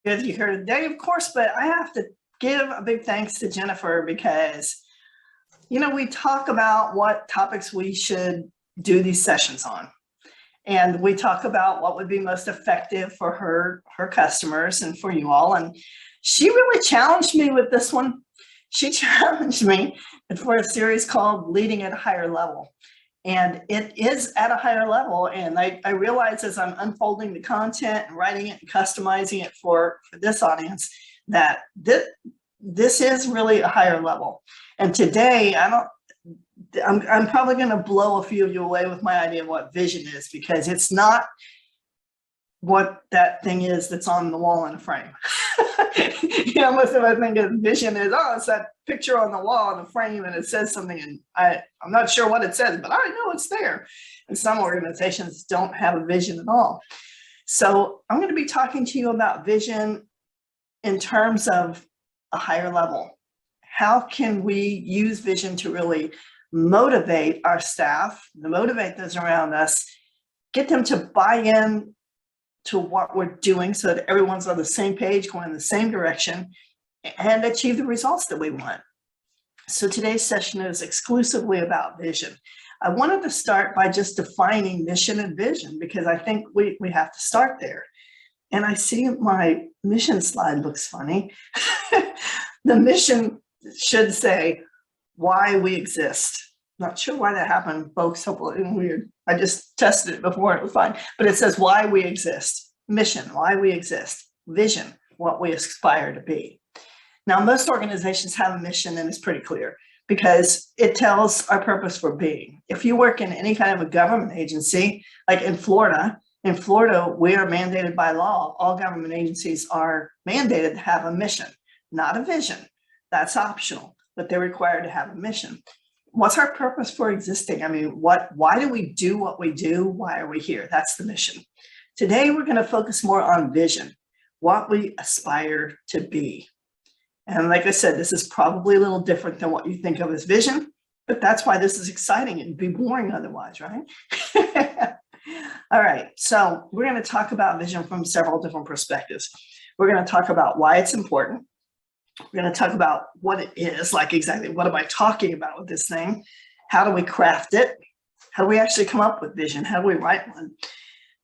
Good you here today, of course, but I have to give a big thanks to Jennifer because, we talk about what topics we should do these sessions on. And we talk about what would be most effective for her customers and for you all. And she really challenged me with this one. She challenged me for a series called Leading at a Higher Level. And it is at a higher level. And I realize as I'm unfolding the content and writing it and customizing it for this audience, that this is really a higher level. And today, I'm probably going to blow a few of you away with my idea of what vision is, because it's not what that thing is that's on the wall in a frame. Most of us think of vision is, it's that picture on the wall in a frame and it says something, and I'm not sure what it says, but I know it's there. And some organizations don't have a vision at all. So I'm going to be talking to you about vision in terms of a higher level. How can we use vision to really motivate our staff, to motivate those around us, get them to buy in to what we're doing so that everyone's on the same page, going in the same direction, and achieve the results that we want. So today's session is exclusively about vision. I wanted to start by just defining mission and vision, because I think we have to start there. And I see my mission slide looks funny. The mission should say why we exist. Not sure why that happened, folks. Hopefully weird. I just tested it before, it was fine. But it says why we exist. Mission, why we exist. Vision, what we aspire to be. Now, most organizations have a mission, and it's pretty clear because it tells our purpose for being. If you work in any kind of a government agency, like in Florida, we are mandated by law. All government agencies are mandated to have a mission, not a vision. That's optional, but they're required to have a mission. What's our purpose for existing? I mean, why do we do what we do? Why are we here? That's the mission. Today, we're going to focus more on vision, what we aspire to be. And like I said, this is probably a little different than what you think of as vision, but that's why this is exciting. It'd be boring otherwise, right? All right, so we're going to talk about vision from several different perspectives. We're going to talk about why it's important. We're going to talk about what it is, like exactly what am I talking about with this thing? How do we craft it? How do we actually come up with vision? How do we write one?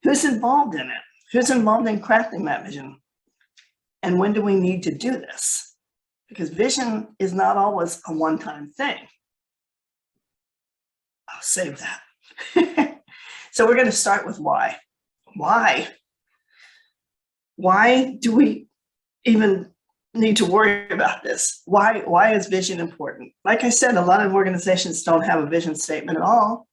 Who's involved in it? Who's involved in crafting that vision? And when do we need to do this? Because vision is not always a one-time thing. I'll save that. So we're going to start with why. Why? Why do we even need to worry about this? Why is vision important? Like I said, a lot of organizations don't have a vision statement at all,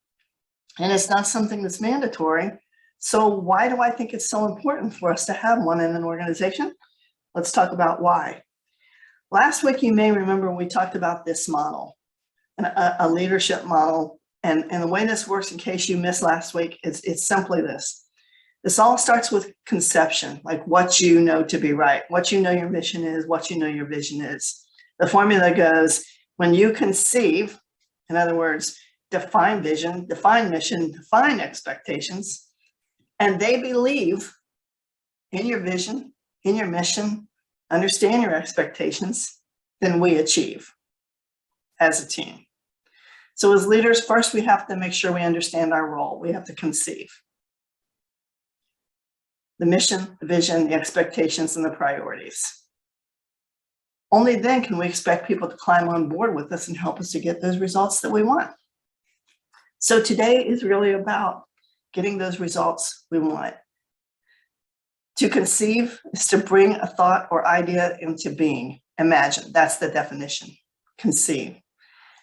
and it's not something that's mandatory. So why do I think it's so important for us to have one in an organization? Let's talk about why. Last week, you may remember we talked about this model, a leadership model. And the way this works, in case you missed last week, it's simply this. This all starts with conception, like what you know to be right, what you know your mission is, what you know your vision is. The formula goes, when you conceive, in other words, define vision, define mission, define expectations, and they believe in your vision, in your mission, understand your expectations, then we achieve as a team. So as leaders, first we have to make sure we understand our role. We have to conceive the mission, the vision, the expectations, and the priorities. Only then can we expect people to climb on board with us and help us to get those results that we want. So today is really about getting those results we want. To conceive is to bring a thought or idea into being. Imagine, that's the definition, conceive.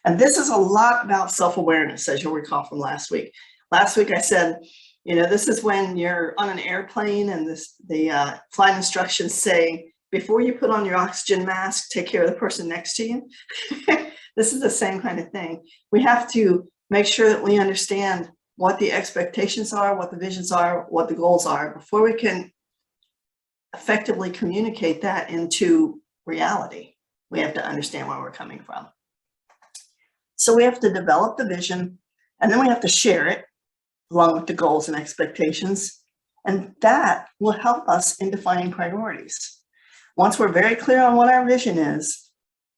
And this is a lot about self-awareness, as you'll recall from last week. Last week I said, this is when you're on an airplane and the flight instructions say, before you put on your oxygen mask, take care of the person next to you. This is the same kind of thing. We have to make sure that we understand what the expectations are, what the visions are, what the goals are, before we can effectively communicate that into reality. We have to understand where we're coming from. So we have to develop the vision, and then we have to share it along with the goals and expectations. And that will help us in defining priorities. Once we're very clear on what our vision is,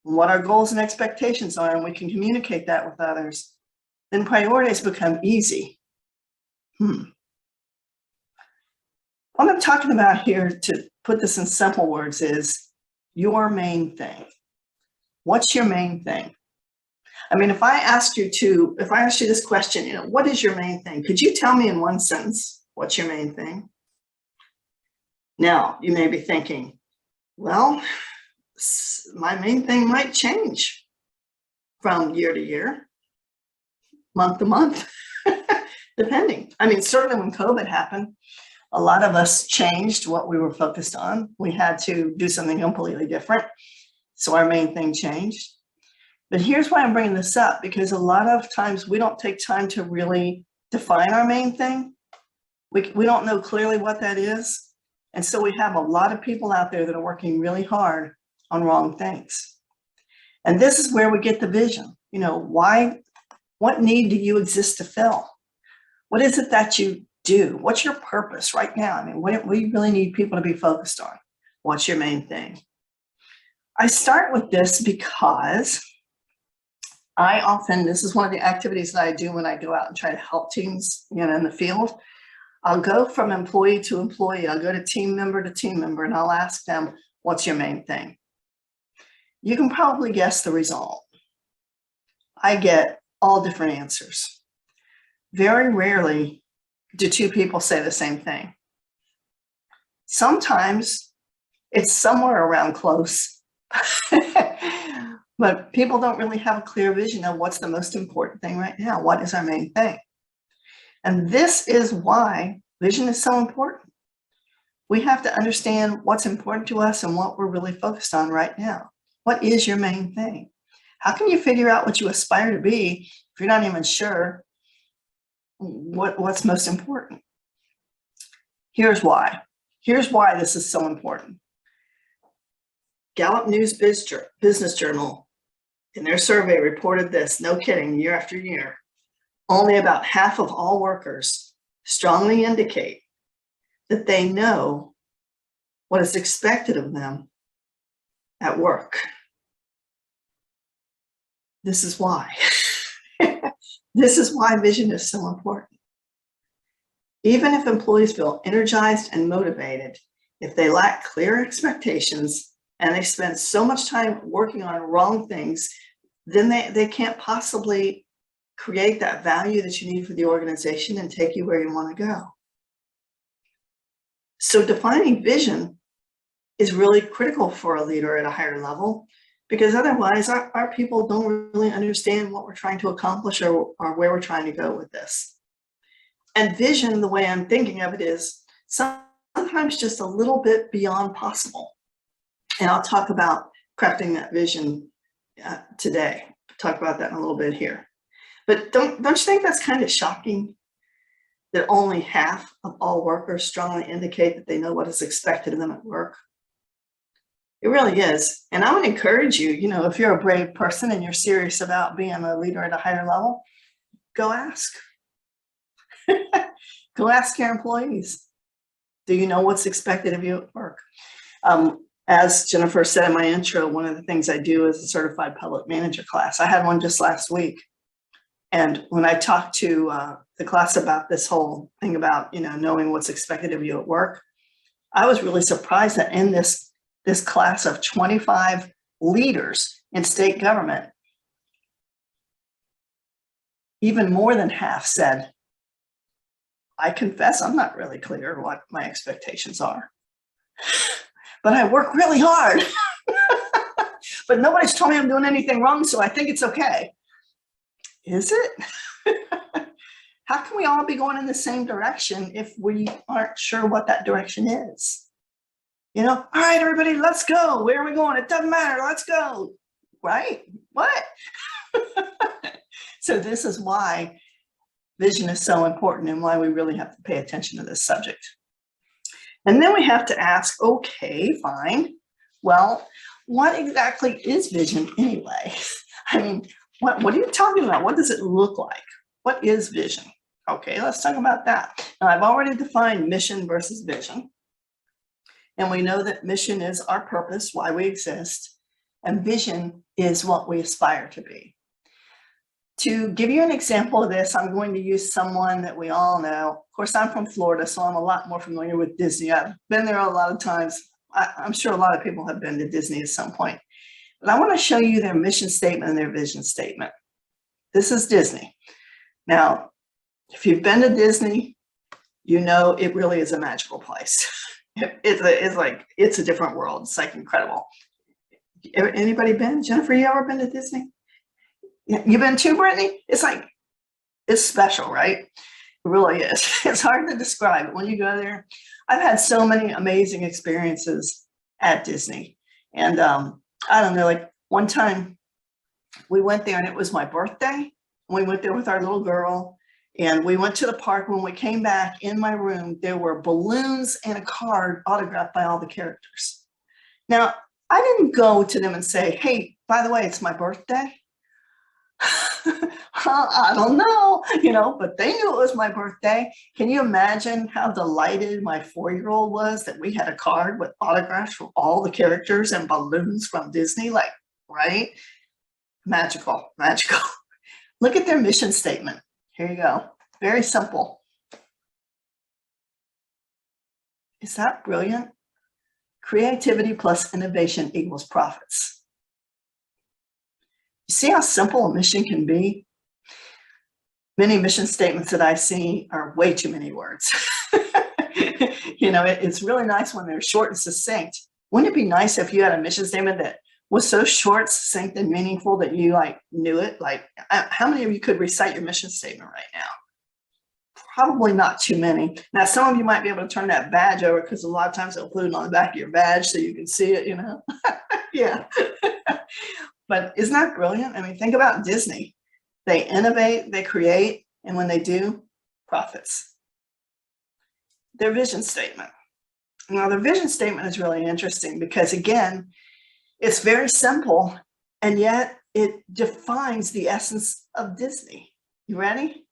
what our goals and expectations are, and we can communicate that with others, then priorities become easy. What I'm talking about here, to put this in simple words, is your main thing. What's your main thing? I mean, if I asked you this question, what is your main thing? Could you tell me in one sentence, what's your main thing? Now, you may be thinking, well, my main thing might change from year to year, month to month, depending. I mean, certainly when COVID happened, a lot of us changed what we were focused on. We had to do something completely different. So our main thing changed. But here's why I'm bringing this up, because a lot of times we don't take time to really define our main thing. We don't know clearly what that is. And so we have a lot of people out there that are working really hard on wrong things. And this is where we get the vision. What need do you exist to fill? What is it that you do? What's your purpose right now? I mean, what do you really need people to be focused on? What's your main thing? I start with this because this is one of the activities that I do when I go out and try to help teams, in the field. I'll go from employee to employee. I'll go to team member, and I'll ask them, what's your main thing? You can probably guess the result. I get all different answers. Very rarely do two people say the same thing. Sometimes it's somewhere around close. But people don't really have a clear vision of what's the most important thing right now. What is our main thing? And this is why vision is so important. We have to understand what's important to us and what we're really focused on right now. What is your main thing? How can you figure out what you aspire to be if you're not even sure what's most important? Here's why. Here's why this is so important. Gallup News Business Journal, in their survey, reported this, no kidding, year after year. Only about half of all workers strongly indicate that they know what is expected of them at work. This is why. This is why vision is so important. Even if employees feel energized and motivated, if they lack clear expectations and they spend so much time working on wrong things, then they can't possibly create that value that you need for the organization and take you where you want to go. So defining vision is really critical for a leader at a higher level, because otherwise our people don't really understand what we're trying to accomplish or where we're trying to go with this. And vision, the way I'm thinking of it, is sometimes just a little bit beyond possible. And I'll talk about crafting that vision today. Talk about that in a little bit here. But don't you think that's kind of shocking that only half of all workers strongly indicate that they know what is expected of them at work? It really is. And I would encourage you, if you're a brave person and you're serious about being a leader at a higher level, go ask. Go ask your employees. Do you know what's expected of you at work? As Jennifer said in my intro, one of the things I do is a certified public manager class. I had one just last week. And when I talked to the class about this whole thing about, knowing what's expected of you at work, I was really surprised that in this class of 25 leaders in state government, even more than half said, I confess I'm not really clear what my expectations are, but I work really hard. But nobody's told me I'm doing anything wrong, so I think it's okay. Is it? How can we all be going in the same direction if we aren't sure what that direction is? All right, everybody, let's go. Where are we going? It doesn't matter. Let's go. Right? What? So this is why vision is so important and why we really have to pay attention to this subject. And then we have to ask, okay, fine. Well, what exactly is vision anyway? I mean, what are you talking about? What does it look like? What is vision? Okay, let's talk about that. Now, I've already defined mission versus vision. And we know that mission is our purpose, why we exist, and vision is what we aspire to be. To give you an example of this, I'm going to use someone that we all know. Of course, I'm from Florida, so I'm a lot more familiar with Disney. I've been there a lot of times. I'm sure a lot of people have been to Disney at some point. But I want to show you their mission statement and their vision statement. This is Disney. Now, if you've been to Disney, you know it really is a magical place. It's a different world. It's like incredible. Anybody been? Jennifer, you ever been to Disney? You've been too, Brittany? It's special, right? It really is. It's hard to describe it when you go there. I've had so many amazing experiences at Disney. And I don't know, like one time we went there and it was my birthday. We went there with our little girl and we went to the park. When we came back, in my room, there were balloons and a card autographed by all the characters. Now, I didn't go to them and say, hey, by the way, it's my birthday. I don't know, but they knew it was my birthday. Can you imagine how delighted my 4-year-old was that we had a card with autographs from all the characters and balloons from Disney? Like, right? Magical, magical. Look at their mission statement. Here you go. Very simple. Is that brilliant? Creativity plus innovation equals profits. You see how simple a mission can be? Many mission statements that I see are way too many words. It's really nice when they're short and succinct. Wouldn't it be nice if you had a mission statement that was so short, succinct, and meaningful that you knew it? Like, how many of you could recite your mission statement right now? Probably not too many. Now, some of you might be able to turn that badge over because a lot of times they'll put it on the back of your badge so you can see it, Yeah. But isn't that brilliant? I mean, think about Disney. They innovate, they create, and when they do, profits. Their vision statement. Now, their vision statement is really interesting because, again, it's very simple, and yet it defines the essence of Disney. You ready?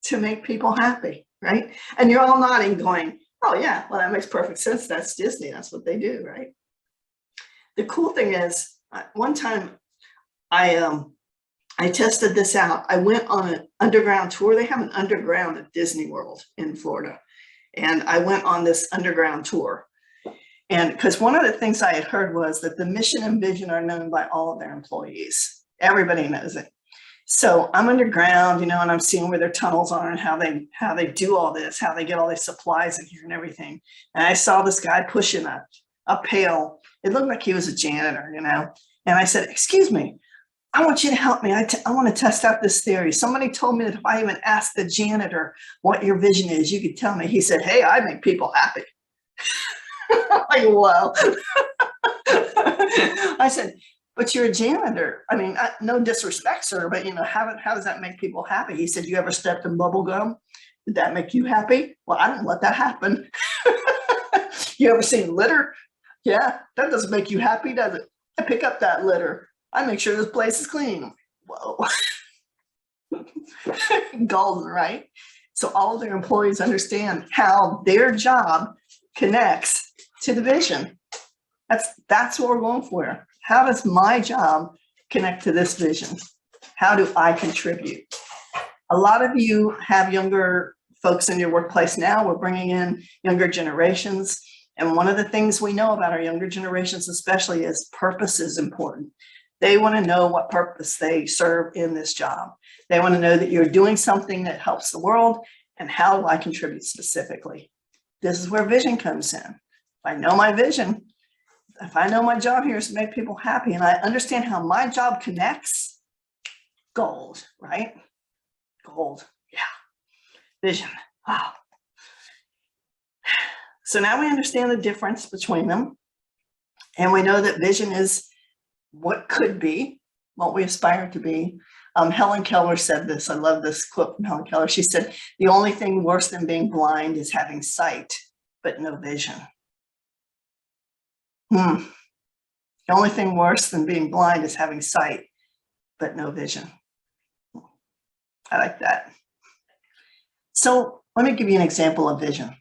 To make people happy, right? And you're all nodding going, oh yeah, well, that makes perfect sense. That's Disney. That's what they do, right? The cool thing is, one time I tested this out. I went on an underground tour. They have an underground at Disney World in Florida. And I went on this underground tour. And because one of the things I had heard was that the mission and vision are known by all of their employees. Everybody knows it. So I'm underground, and I'm seeing where their tunnels are and how they do all this, how they get all these supplies in here and everything. And I saw this guy pushing a pail. It looked like he was a janitor, And I said, excuse me, I want you to help me. I want to test out this theory. Somebody told me that if I even asked the janitor what your vision is, you could tell me. He said, hey, I make people happy. Like, whoa. I said, but you're a janitor. I mean, no disrespect, sir, but how does that make people happy? He said, you ever stepped in bubble gum? Did that make you happy? Well, I didn't let that happen. You ever seen litter? Yeah, that doesn't make you happy, does it? I pick up that litter. I make sure this place is clean. Whoa. Golden, right? So all of their employees understand how their job connects to the vision. That's what we're going for. How does my job connect to this vision? How do I contribute? A lot of you have younger folks in your workplace now. We're bringing in younger generations. And one of the things we know about our younger generations especially is purpose is important. They want to know what purpose they serve in this job. They want to know that you're doing something that helps the world, and how do I contribute specifically? This is where vision comes in. If I know my vision, if I know my job here is to make people happy, and I understand how my job connects, gold, right? Gold, yeah. Vision, wow. So now we understand the difference between them, and we know that vision is what could be, what we aspire to be. Helen Keller said this. I love this quote from Helen Keller. She said, the only thing worse than being blind is having sight, but no vision. The only thing worse than being blind is having sight, but no vision. I like that. So let me give you an example of vision.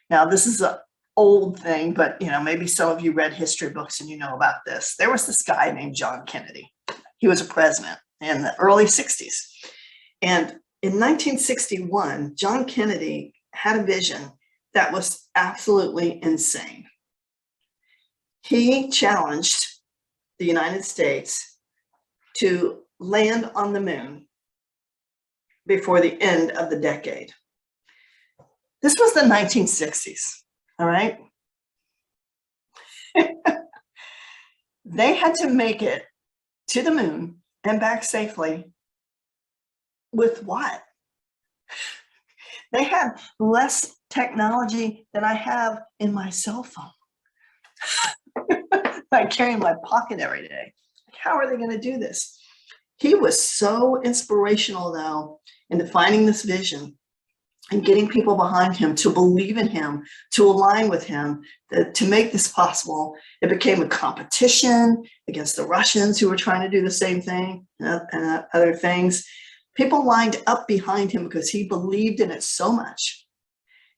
Now, this is an old thing, but maybe some of you read history books and you know about this. There was this guy named John Kennedy. He was a president in the early 60s. And in 1961, John Kennedy had a vision that was absolutely insane. He challenged the United States to land on the moon before the end of the decade. This was the 1960s, all right? They had to make it to the moon and back safely with what? They had less technology than I have in my cell phone. I carry in my pocket every day. How are they going to do this? He was so inspirational, though, in defining this vision and getting people behind him to believe in him, to align with him, to make this possible. It became a competition against the Russians who were trying to do the same thing and other things. People lined up behind him because he believed in it so much.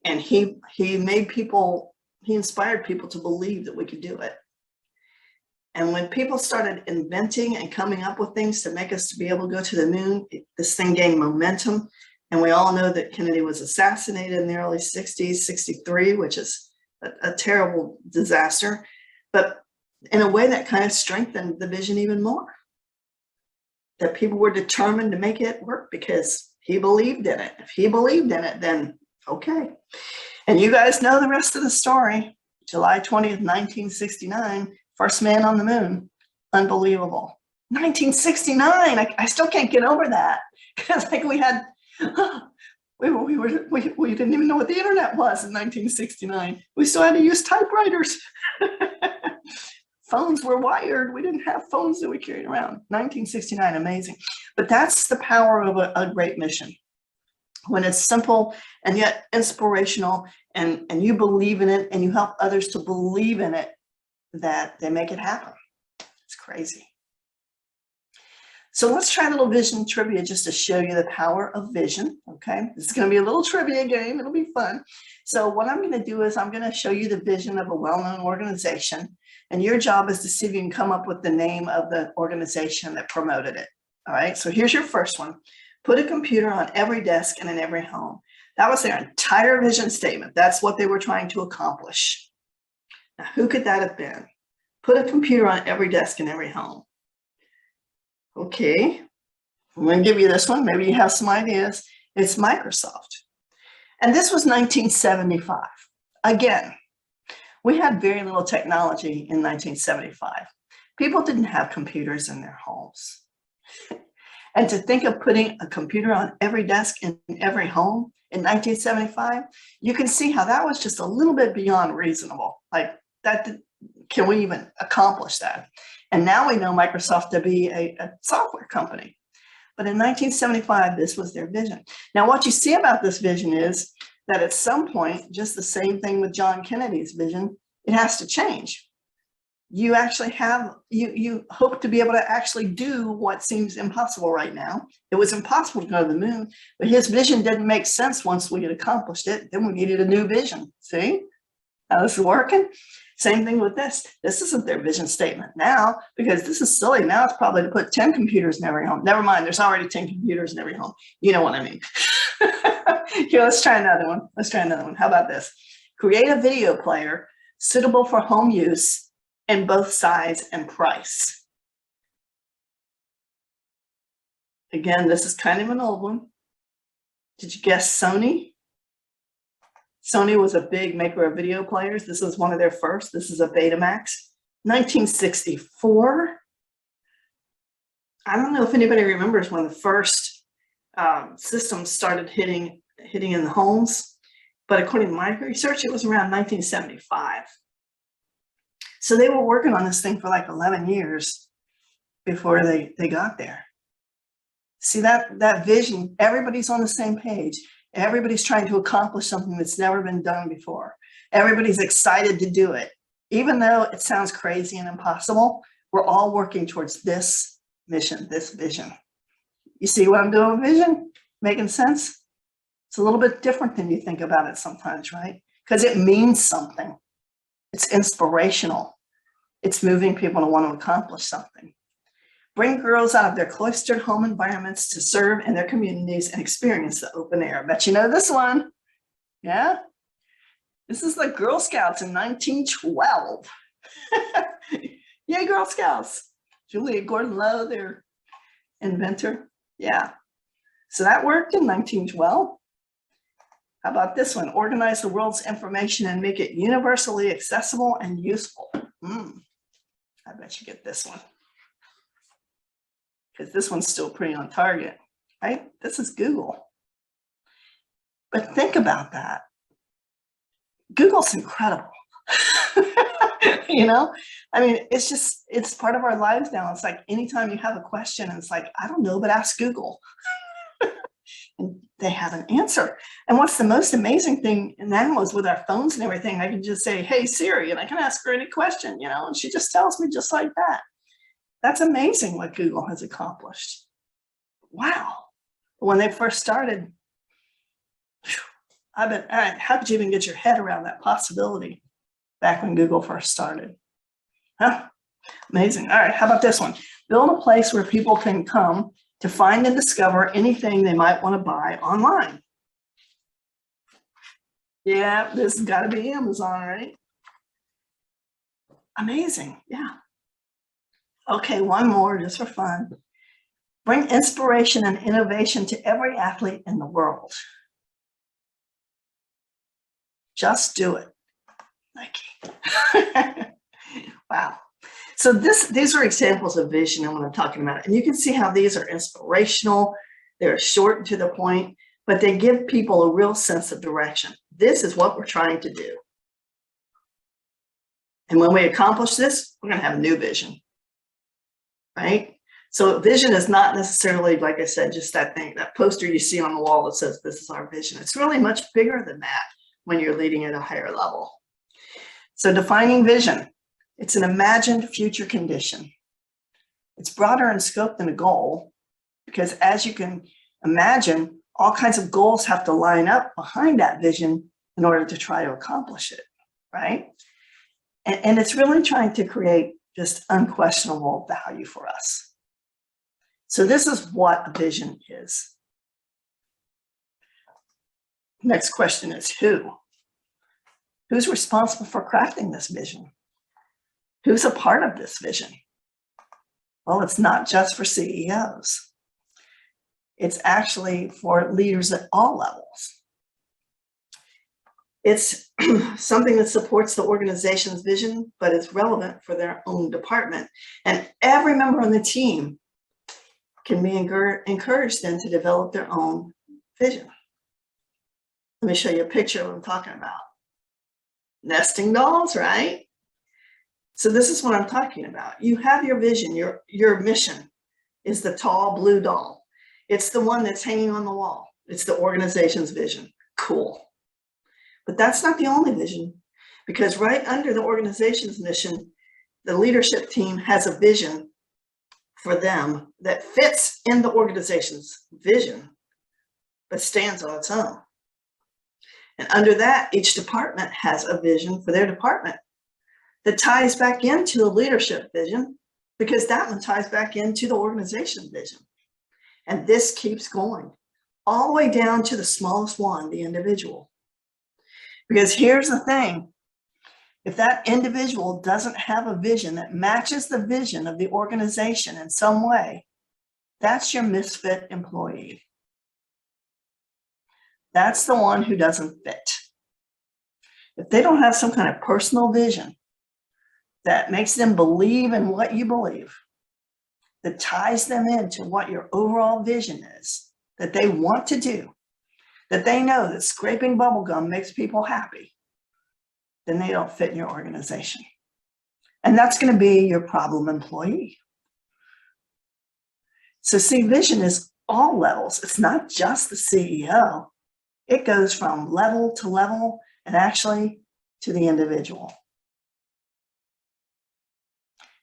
And he inspired people to believe that we could do it. And when people started inventing and coming up with things to make us to be able to go to the moon, this thing gained momentum. And we all know that Kennedy was assassinated in the early 60s, 63, which is a terrible disaster. But in a way that kind of strengthened the vision even more. That people were determined to make it work because he believed in it. If he believed in it, then okay. And you guys know the rest of the story. July 20th, 1969, first man on the moon. Unbelievable. 1969, I still can't get over that. Because like we didn't even know what the internet was in 1969. We still had to use typewriters. Phones were wired. We didn't have phones that we carried around. 1969, amazing. But that's the power of a great mission. When it's simple and yet inspirational, and you believe in it and you help others to believe in it, that they make it happen. It's crazy. So let's try a little vision trivia just to show you the power of vision, okay? This is going to be a little trivia game. It'll be fun. So what I'm going to do is I'm going to show you the vision of a well-known organization, and your job is to see if you can come up with the name of the organization that promoted it, all right? So here's your first one. Put a computer on every desk and in every home. That was their entire vision statement. That's what they were trying to accomplish. Now, who could that have been? Put a computer on every desk and every home. Okay, I'm going to give you this one. Maybe you have some ideas. It's Microsoft. And this was 1975. Again, we had very little technology in 1975. People didn't have computers in their homes. And to think of putting a computer on every desk in every home in 1975, you can see how that was just a little bit beyond reasonable. Like, that, can we even accomplish that? And now we know Microsoft to be a software company. But in 1975, this was their vision. Now, what you see about this vision is that at some point, just the same thing with John Kennedy's vision, it has to change. You actually have, you hope to be able to actually do what seems impossible right now. It was impossible to go to the moon, but his vision didn't make sense once we had accomplished it. Then we needed a new vision. See how this is working? Same thing with this. This isn't their vision statement now, because this is silly. Now it's probably to put 10 computers in every home. Never mind, there's already 10 computers in every home. You know what I mean. Here, let's try another one. Let's try another one. How about this? Create a video player suitable for home use in both size and price. Again, this is kind of an old one. Did you guess Sony? Sony was a big maker of video players. This was one of their first. This is a Betamax. 1964. I don't know if anybody remembers when the first systems started hitting in the homes, but according to my research, it was around 1975. So they were working on this thing for like 11 years before they got there. See that vision, everybody's on the same page. Everybody's trying to accomplish something that's never been done before. Everybody's excited to do it. Even though it sounds crazy and impossible, we're all working towards this mission, this vision. You see what I'm doing with vision? Making sense? It's a little bit different than you think about it sometimes, right? because it means something. It's inspirational. It's moving people to want to accomplish something. Bring girls out of their cloistered home environments to serve in their communities and experience the open air. Bet you know this one. Yeah. This is the Girl Scouts in 1912. Yay, Girl Scouts. Julia Gordon-Low, their inventor. Yeah. So that worked in 1912. How about this one? Organize the world's information and make it universally accessible and useful. I bet you get this one. Because this one's still pretty on target, right? This is Google. But think about that. Google's incredible. You know, I mean, it's part of our lives now. It's like anytime you have a question, it's like, I don't know, but ask Google. And they have an answer. And what's the most amazing thing now is with our phones and everything, I can just say, hey, Siri, and I can ask her any question, you know, and she just tells me just like that. That's amazing what Google has accomplished. Wow. When they first started, how could you even get your head around that possibility back when Google first started? Huh? Amazing. All right, how about this one? Build a place where people can come to find and discover anything they might want to buy online. Yeah, this has got to be Amazon, right? Amazing. Yeah. Okay, one more just for fun. Bring inspiration and innovation to every athlete in the world. Just do it, Nike. Wow. So these are examples of vision and what I'm talking about. And you can see how these are inspirational. They're short and to the point, but they give people a real sense of direction. This is what we're trying to do. And when we accomplish this, we're going to have a new vision, right? So vision is not necessarily, like I said, just that thing, that poster you see on the wall that says, this is our vision. It's really much bigger than that when you're leading at a higher level. So defining vision. It's an imagined future condition. It's broader in scope than a goal because as you can imagine, all kinds of goals have to line up behind that vision in order to try to accomplish it, right? And it's really trying to create just unquestionable value for us. So this is what a vision is. Next question is who? Who's responsible for crafting this vision? Who's a part of this vision? Well, it's not just for CEOs. It's actually for leaders at all levels. It's something that supports the organization's vision, but it's relevant for their own department. And every member on the team can be encouraged then to develop their own vision. Let me show you a picture of what I'm talking about. Nesting dolls, right? So this is what I'm talking about. You have your vision, your mission is the tall blue doll. It's the one that's hanging on the wall. It's the organization's vision. Cool. But that's not the only vision, because right under the organization's mission, the leadership team has a vision for them that fits in the organization's vision, but stands on its own. And under that, each department has a vision for their department that ties back into the leadership vision, because that one ties back into the organization vision. And this keeps going all the way down to the smallest one, the individual. Because here's the thing, if that individual doesn't have a vision that matches the vision of the organization in some way, that's your misfit employee. That's the one who doesn't fit. If they don't have some kind of personal vision that makes them believe in what you believe, that ties them into what your overall vision is, that they want to do, that they know that scraping bubblegum makes people happy, then they don't fit in your organization. And that's going to be your problem employee. So see, vision is all levels. It's not just the CEO. It goes from level to level and actually to the individual.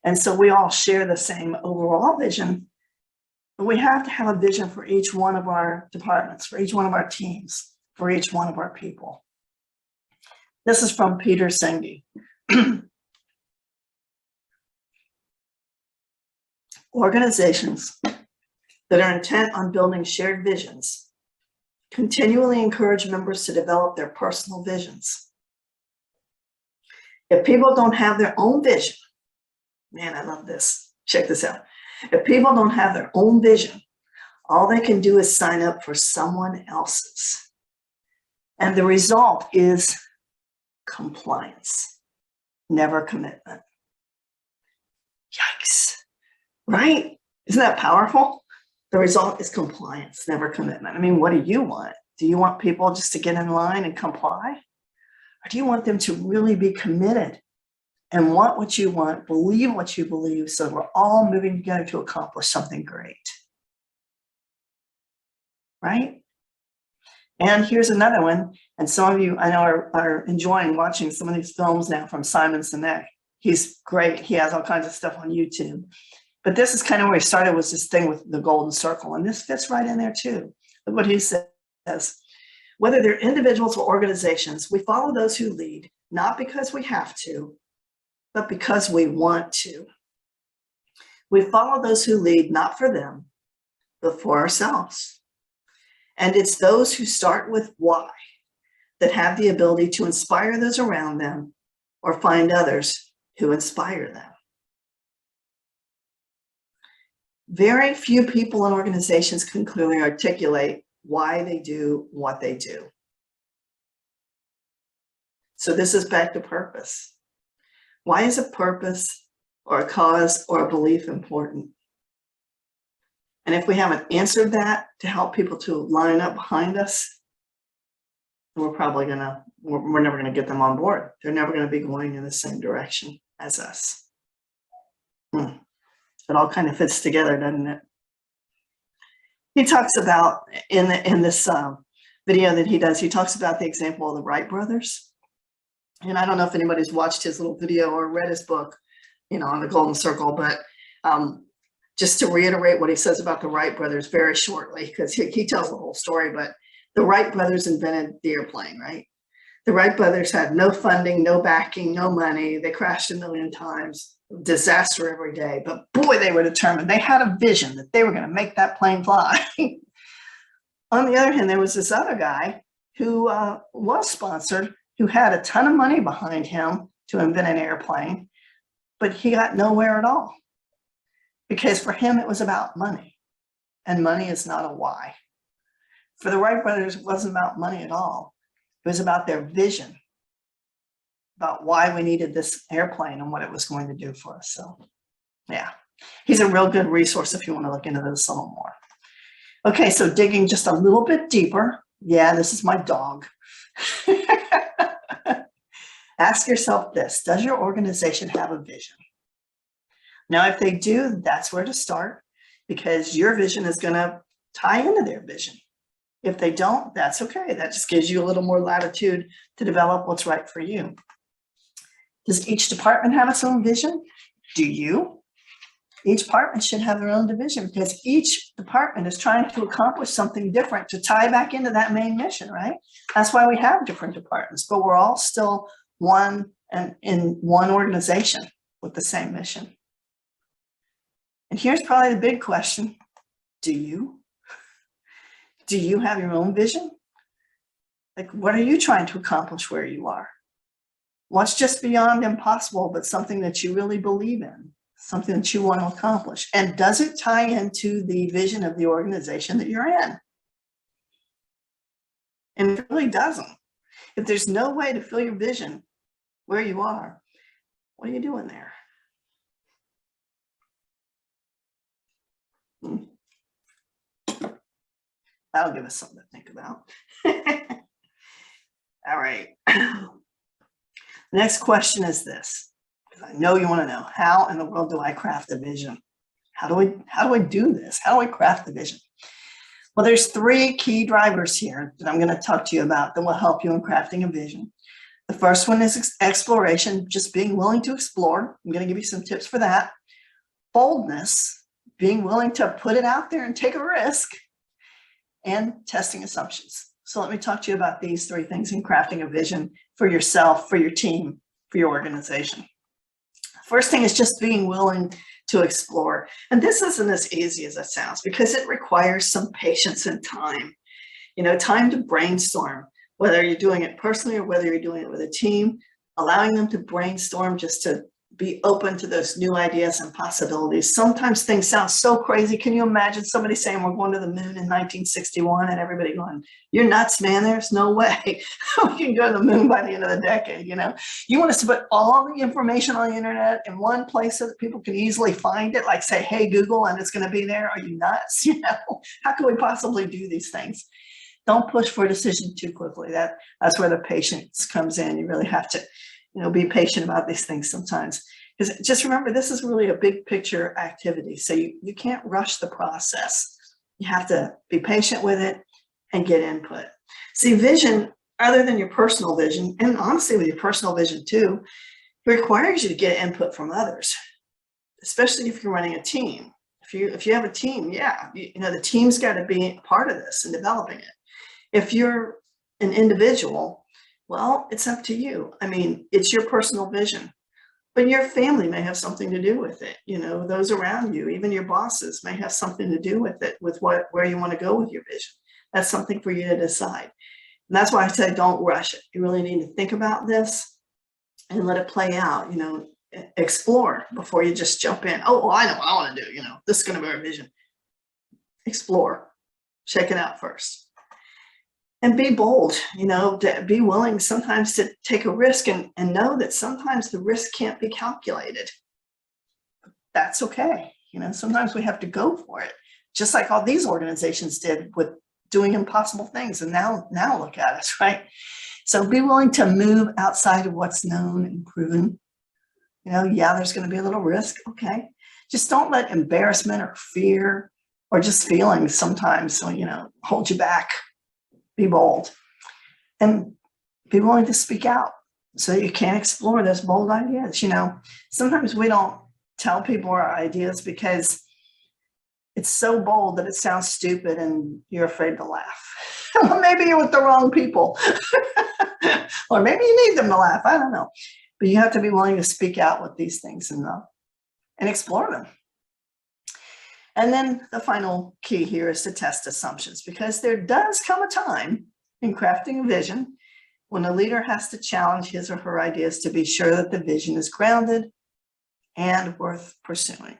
And so we all share the same overall vision, but we have to have a vision for each one of our departments, for each one of our teams, for each one of our people. This is from Peter Senge. Organizations that are intent on building shared visions continually encourage members to develop their personal visions. If people don't have their own vision, man, I love this. Check this out. If people don't have their own vision, all they can do is sign up for someone else's. And the result is compliance, never commitment. Yikes, right? Isn't that powerful? The result is compliance, never commitment. I mean, what do you want? Do you want people just to get in line and comply? Or do you want them to really be committed and want what you want, believe what you believe, so we're all moving together to accomplish something great? Right? And here's another one. And some of you I know are enjoying watching some of these films now from Simon Sinek. He's great. He has all kinds of stuff on YouTube. But this is kind of where he started, was this thing with the golden circle. And this fits right in there too. Look what he says. Whether they're individuals or organizations, we follow those who lead, not because we have to, but because we want to. We follow those who lead, not for them, but for ourselves. And it's those who start with why that have the ability to inspire those around them or find others who inspire them. Very few people and organizations can clearly articulate why they do what they do. So this is back to purpose. Why is a purpose or a cause or a belief important? And if we haven't answered that to help people to line up behind us, we're never gonna get them on board. They're never gonna be going in the same direction as us. It all kind of fits together, doesn't it? He talks about, in this video that he does, he talks about the example of the Wright brothers. And I don't know if anybody's watched his little video or read his book, on the golden circle, but just to reiterate what he says about the Wright brothers very shortly, because he tells the whole story, but the Wright brothers invented the airplane, right? The Wright brothers had no funding, no backing, no money. They crashed a million times, disaster every day, but boy, they were determined. They had a vision that they were going to make that plane fly. On the other hand, there was this other guy who was sponsored, who had a ton of money behind him to invent an airplane, but he got nowhere at all. Because for him, it was about money, and money is not a why. For the Wright brothers, it wasn't about money at all. It was about their vision, about why we needed this airplane and what it was going to do for us. So yeah, he's a real good resource if you want to look into this a little more. Okay, so digging just a little bit deeper. Yeah, this is my dog. Ask yourself this: does your organization have a vision? Now, if they do, that's where to start, because your vision is going to tie into their vision. If they don't, that's okay. That just gives you a little more latitude to develop what's right for you. Does each department have its own vision? Do you? Each department should have their own division, because each department is trying to accomplish something different to tie back into that main mission, right? That's why we have different departments, but we're all still one and in one organization with the same mission. And here's probably the big question: do you? Do you have your own vision? Like, what are you trying to accomplish where you are? What's just beyond impossible, but something that you really believe in, something that you want to accomplish? And does it tie into the vision of the organization that you're in? And if it really doesn't, if there's no way to fill your vision where you are, what are you doing there? That'll give us something to think about. All right. Next question is this, because I know you want to know: how in the world do I craft a vision? How do I do this? How do I craft the vision? Well, there's three key drivers here that I'm going to talk to you about that will help you in crafting a vision. The first one is exploration, just being willing to explore. I'm going to give you some tips for that. Boldness, being willing to put it out there and take a risk. And testing assumptions. So let me talk to you about these three things in crafting a vision. for yourself, for your team, for your organization. First thing is just being willing to explore. And this isn't as easy as it sounds because it requires some patience and time. Time to brainstorm, whether you're doing it personally or whether you're doing it with a team, allowing them to brainstorm just to be open to those new ideas and possibilities. Sometimes things sound so crazy. Can you imagine somebody saying we're going to the moon in 1961 and everybody going, you're nuts, man, there's no way we can go to the moon by the end of the decade. You want us to put all the information on the internet in one place so that people can easily find it, like say, hey, Google, and it's going to be there. Are you nuts? How can we possibly do these things? Don't push for a decision too quickly. That's where the patience comes in. You really have to be patient about these things sometimes. Because just remember, this is really a big picture activity. So you can't rush the process. You have to be patient with it and get input. See, vision, other than your personal vision, and honestly with your personal vision too, it requires you to get input from others, especially if you're running a team. If you have a team, the team's got to be part of this and developing it. If you're an individual, well, it's up to you. It's your personal vision, but your family may have something to do with it. Those around you, even your bosses may have something to do with it, with where you want to go with your vision. That's something for you to decide. And that's why I said, don't rush it. You really need to think about this and let it play out, explore before you just jump in. Oh, well, I know what I want to do. This is going to be our vision. Explore, check it out first. And be bold, to be willing sometimes to take a risk and know that sometimes the risk can't be calculated. That's okay. Sometimes we have to go for it, just like all these organizations did with doing impossible things. And now look at us, right? So be willing to move outside of what's known and proven. There's going to be a little risk. Okay. Just don't let embarrassment or fear or just feelings sometimes, hold you back. Be bold and be willing to speak out so you can explore those bold ideas. Sometimes we don't tell people our ideas because it's so bold that it sounds stupid and you're afraid to laugh. Well, maybe you're with the wrong people or maybe you need them to laugh. I don't know, but you have to be willing to speak out with these things and explore them. And then the final key here is to test assumptions, because there does come a time in crafting a vision when a leader has to challenge his or her ideas to be sure that the vision is grounded and worth pursuing.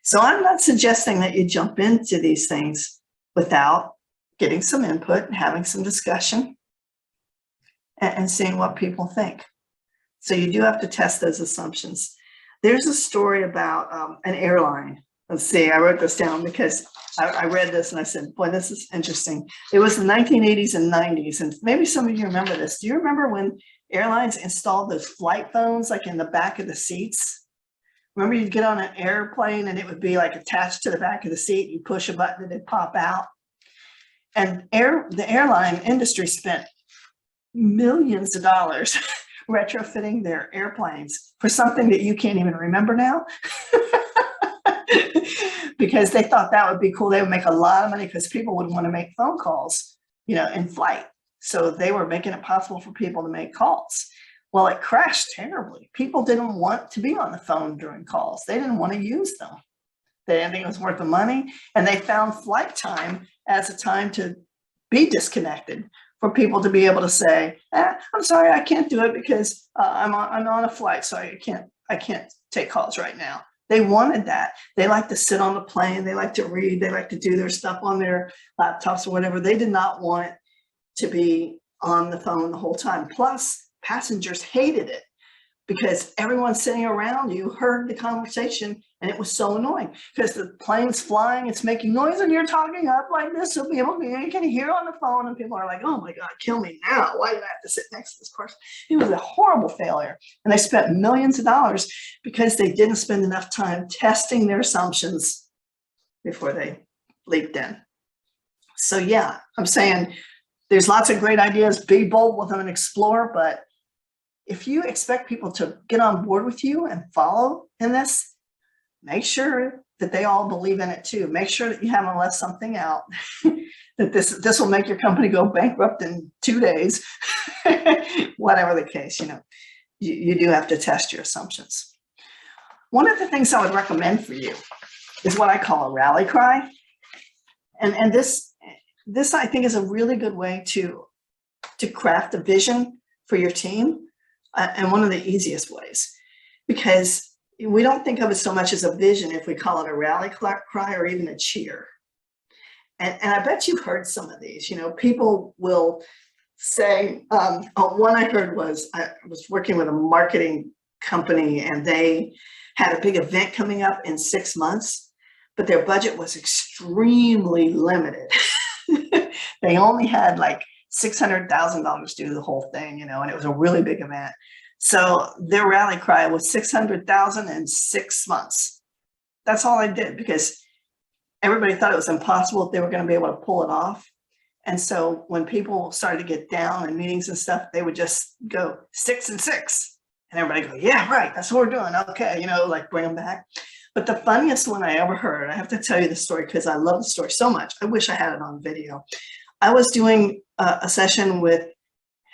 So I'm not suggesting that you jump into these things without getting some input and having some discussion and seeing what people think. So you do have to test those assumptions. There's a story about an airline. Let's see, I wrote this down because I read this and I said, boy, this is interesting. It was the 1980s and 90s. And maybe some of you remember this. Do you remember when airlines installed those flight phones like in the back of the seats? Remember you'd get on an airplane and it would be like attached to the back of the seat. You push a button and it'd pop out. And the airline industry spent millions of dollars retrofitting their airplanes for something that you can't even remember now. Because they thought that would be cool. They would make a lot of money because people would want to make phone calls, in flight. So they were making it possible for people to make calls. Well, it crashed terribly. People didn't want to be on the phone during calls. They didn't want to use them. They didn't think it was worth the money. And they found flight time as a time to be disconnected, for people to be able to say, I'm sorry, I can't do it because I'm on a flight, so I can't take calls right now. They wanted that. They like to sit on the plane. They like to read. They like to do their stuff on their laptops or whatever. They did not want to be on the phone the whole time. Plus, passengers hated it because everyone sitting around you heard the conversation, and it was so annoying because the plane's flying, it's making noise, and you're talking up like this, so people can hear on the phone, and people are like, oh my God, kill me now. Why did I have to sit next to this person? It was a horrible failure. And they spent millions of dollars because they didn't spend enough time testing their assumptions before they leaped in. So yeah, I'm saying there's lots of great ideas, be bold with them and explore, but if you expect people to get on board with you and follow in this, make sure that they all believe in it too. Make sure that you haven't left something out, that this will make your company go bankrupt in 2 days, whatever the case, you do have to test your assumptions. One of the things I would recommend for you is what I call a rally cry. And this I think is a really good way to craft a vision for your team, and one of the easiest ways, because we don't think of it so much as a vision if we call it a rally cry or even a cheer. And I bet you've heard some of these. People will say, one I heard was, I was working with a marketing company, and they had a big event coming up in 6 months, but their budget was extremely limited. They only had like $600,000 to do the whole thing, and it was a really big event. So their rally cry was 600,000 in 6 months. That's all I did, because everybody thought it was impossible if they were going to be able to pull it off. And so when people started to get down in meetings and stuff, they would just go 6 and 6. And everybody go, yeah, right, that's what we're doing. Okay, like bring them back. But the funniest one I ever heard, I have to tell you the story because I love the story so much. I wish I had it on video. I was doing a session with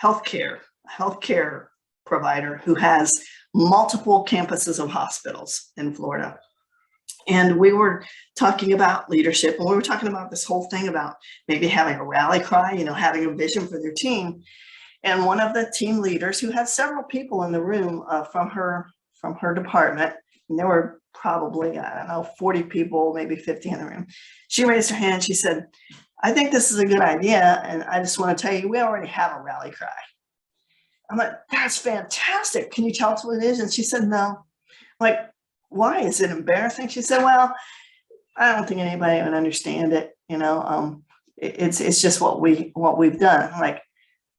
a healthcare provider who has multiple campuses of hospitals in Florida. And we were talking about leadership, and we were talking about this whole thing about maybe having a rally cry, having a vision for their team. And one of the team leaders, who had several people in the room from her department, and there were probably, 40 people, maybe 50 in the room. She raised her hand. She said, I think this is a good idea. And I just want to tell you, we already have a rally cry. I'm like, that's fantastic. Can you tell us what it is? And she said, no. I'm like, why? Is it embarrassing? She said, well, I don't think anybody would understand it. It's just what we've done. I'm like,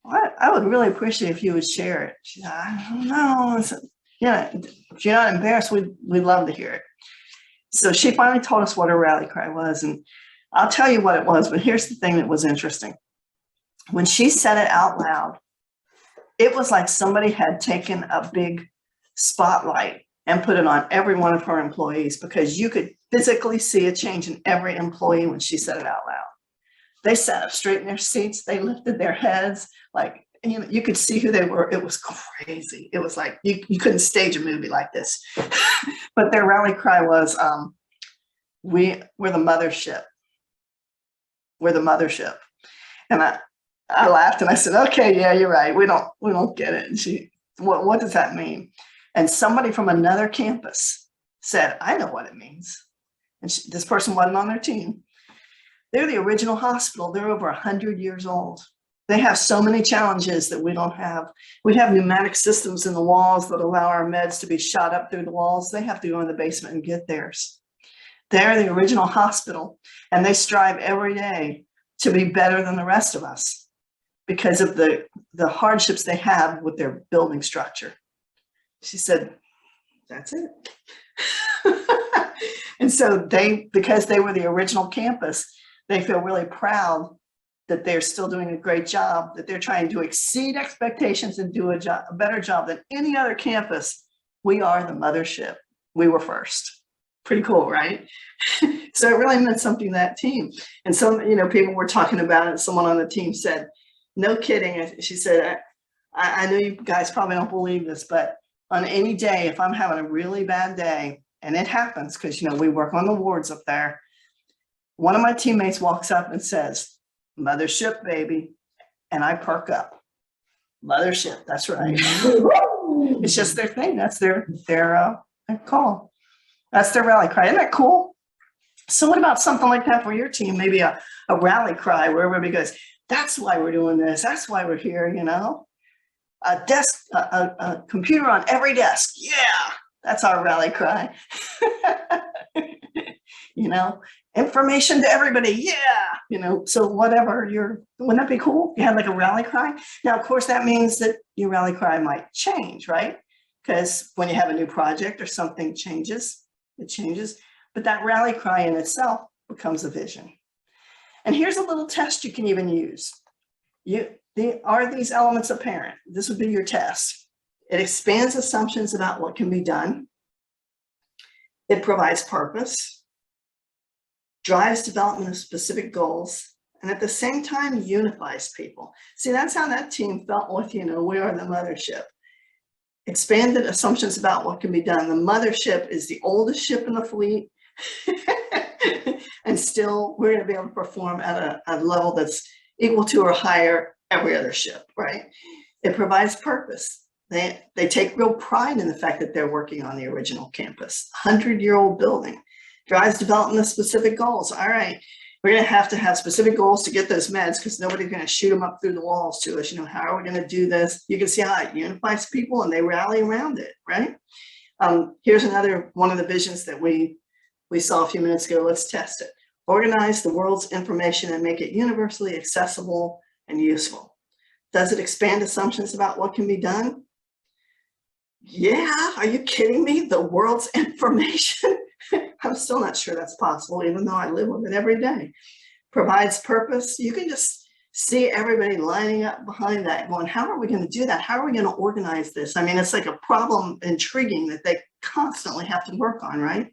well, I would really appreciate if you would share it. She said, I don't know. I said, if you're not embarrassed, we'd love to hear it. So she finally told us what her rally cry was. And I'll tell you what it was, but here's the thing that was interesting. When she said it out loud, it was like somebody had taken a big spotlight and put it on every one of her employees, because you could physically see a change in every employee when she said it out loud. They sat up straight in their seats. They lifted their heads. Like, you could see who they were. It was crazy. It was like, you couldn't stage a movie like this. But their rally cry was, we're the mothership. We're the mothership. And I laughed and I said, okay, yeah, you're right. We don't get it. And she, what does that mean? And somebody from another campus said, I know what it means. And this person wasn't on their team. They're the original hospital. They're over 100 years old. They have so many challenges that we don't have. We have pneumatic systems in the walls that allow our meds to be shot up through the walls. They have to go in the basement and get theirs. They're the original hospital, and they strive every day to be better than the rest of us because of the hardships they have with their building structure. She said, that's it. And so because they were the original campus, they feel really proud that they're still doing a great job, that they're trying to exceed expectations and do a better job than any other campus. We are the mothership. We were first. Pretty cool, right? So it really meant something to that team. And some, people were talking about it. Someone on the team said, no kidding. She said, I know you guys probably don't believe this, but on any day, if I'm having a really bad day, and it happens because, we work on the wards up there, one of my teammates walks up and says, mothership, baby. And I perk up. Mothership, that's right. It's just their thing. That's their call. That's their rally cry. Isn't that cool? So what about something like that for your team? Maybe a rally cry where everybody goes, that's why we're doing this. That's why we're here, A desk, a computer on every desk. Yeah, that's our rally cry. Information to everybody. Yeah. So whatever wouldn't that be cool? You had like a rally cry. Now, of course, that means that your rally cry might change, right? Because when you have a new project or something changes, it changes. But that rally cry in itself becomes a vision. And here's a little test you can even use. Are these elements apparent? This would be your test. It expands assumptions about what can be done. It provides purpose. drives development of specific goals, and at the same time unifies people. See, that's how that team felt with, we are the mothership. Expanded assumptions about what can be done. The mothership is the oldest ship in the fleet. And still, we're going to be able to perform at a level that's equal to or higher every other ship, right? It provides purpose. They take real pride in the fact that they're working on the original campus, 100-year-old building. Drives development of specific goals. All right, we're going to have specific goals to get those meds because nobody's going to shoot them up through the walls to us. How are we going to do this? You can see how it unifies people and they rally around it, right? Here's another one of the visions that we saw a few minutes ago. Let's test it. Organize the world's information and make it universally accessible and useful. Does it expand assumptions about what can be done? Yeah, are you kidding me? The world's information? I'm still not sure that's possible, even though I live with it every day. Provides purpose. You can just see everybody lining up behind that going, how are we going to do that? How are we going to organize this? I mean, it's like a problem intriguing that they constantly have to work on, right?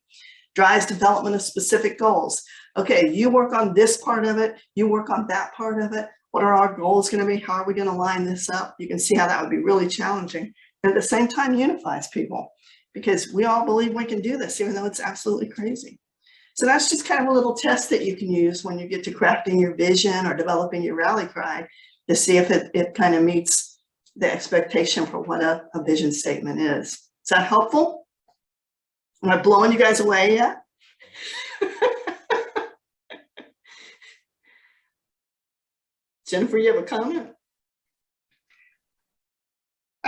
Drives development of specific goals. Okay, you work on this part of it. You work on that part of it. What are our goals going to be? How are we going to line this up? You can see how that would be really challenging. And at the same time, unifies people because we all believe we can do this, even though it's absolutely crazy. So that's just kind of a little test that you can use when you get to crafting your vision or developing your rally cry to see if it kind of meets the expectation for what a vision statement is. Is that helpful? Am I blowing you guys away yet? Jennifer, you have a comment?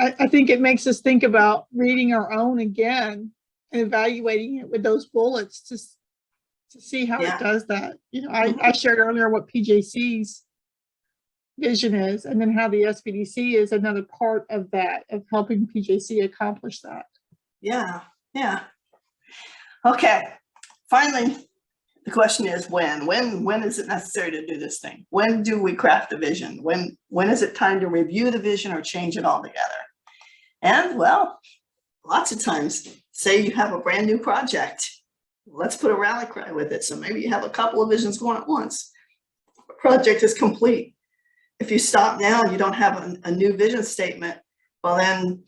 I think it makes us think about reading our own again and evaluating it with those bullets to see how it does that. I shared earlier what PJC's vision is, and then how the SBDC is another part of that, of helping PJC accomplish that. Yeah. Okay. Finally, the question is when? When is it necessary to do this thing? When do we craft the vision? When is it time to review the vision or change it altogether? And well, lots of times, say you have a brand new project. Let's put a rally cry with it. So maybe you have a couple of visions going at once. The project is complete. If you stop now and you don't have a new vision statement, well then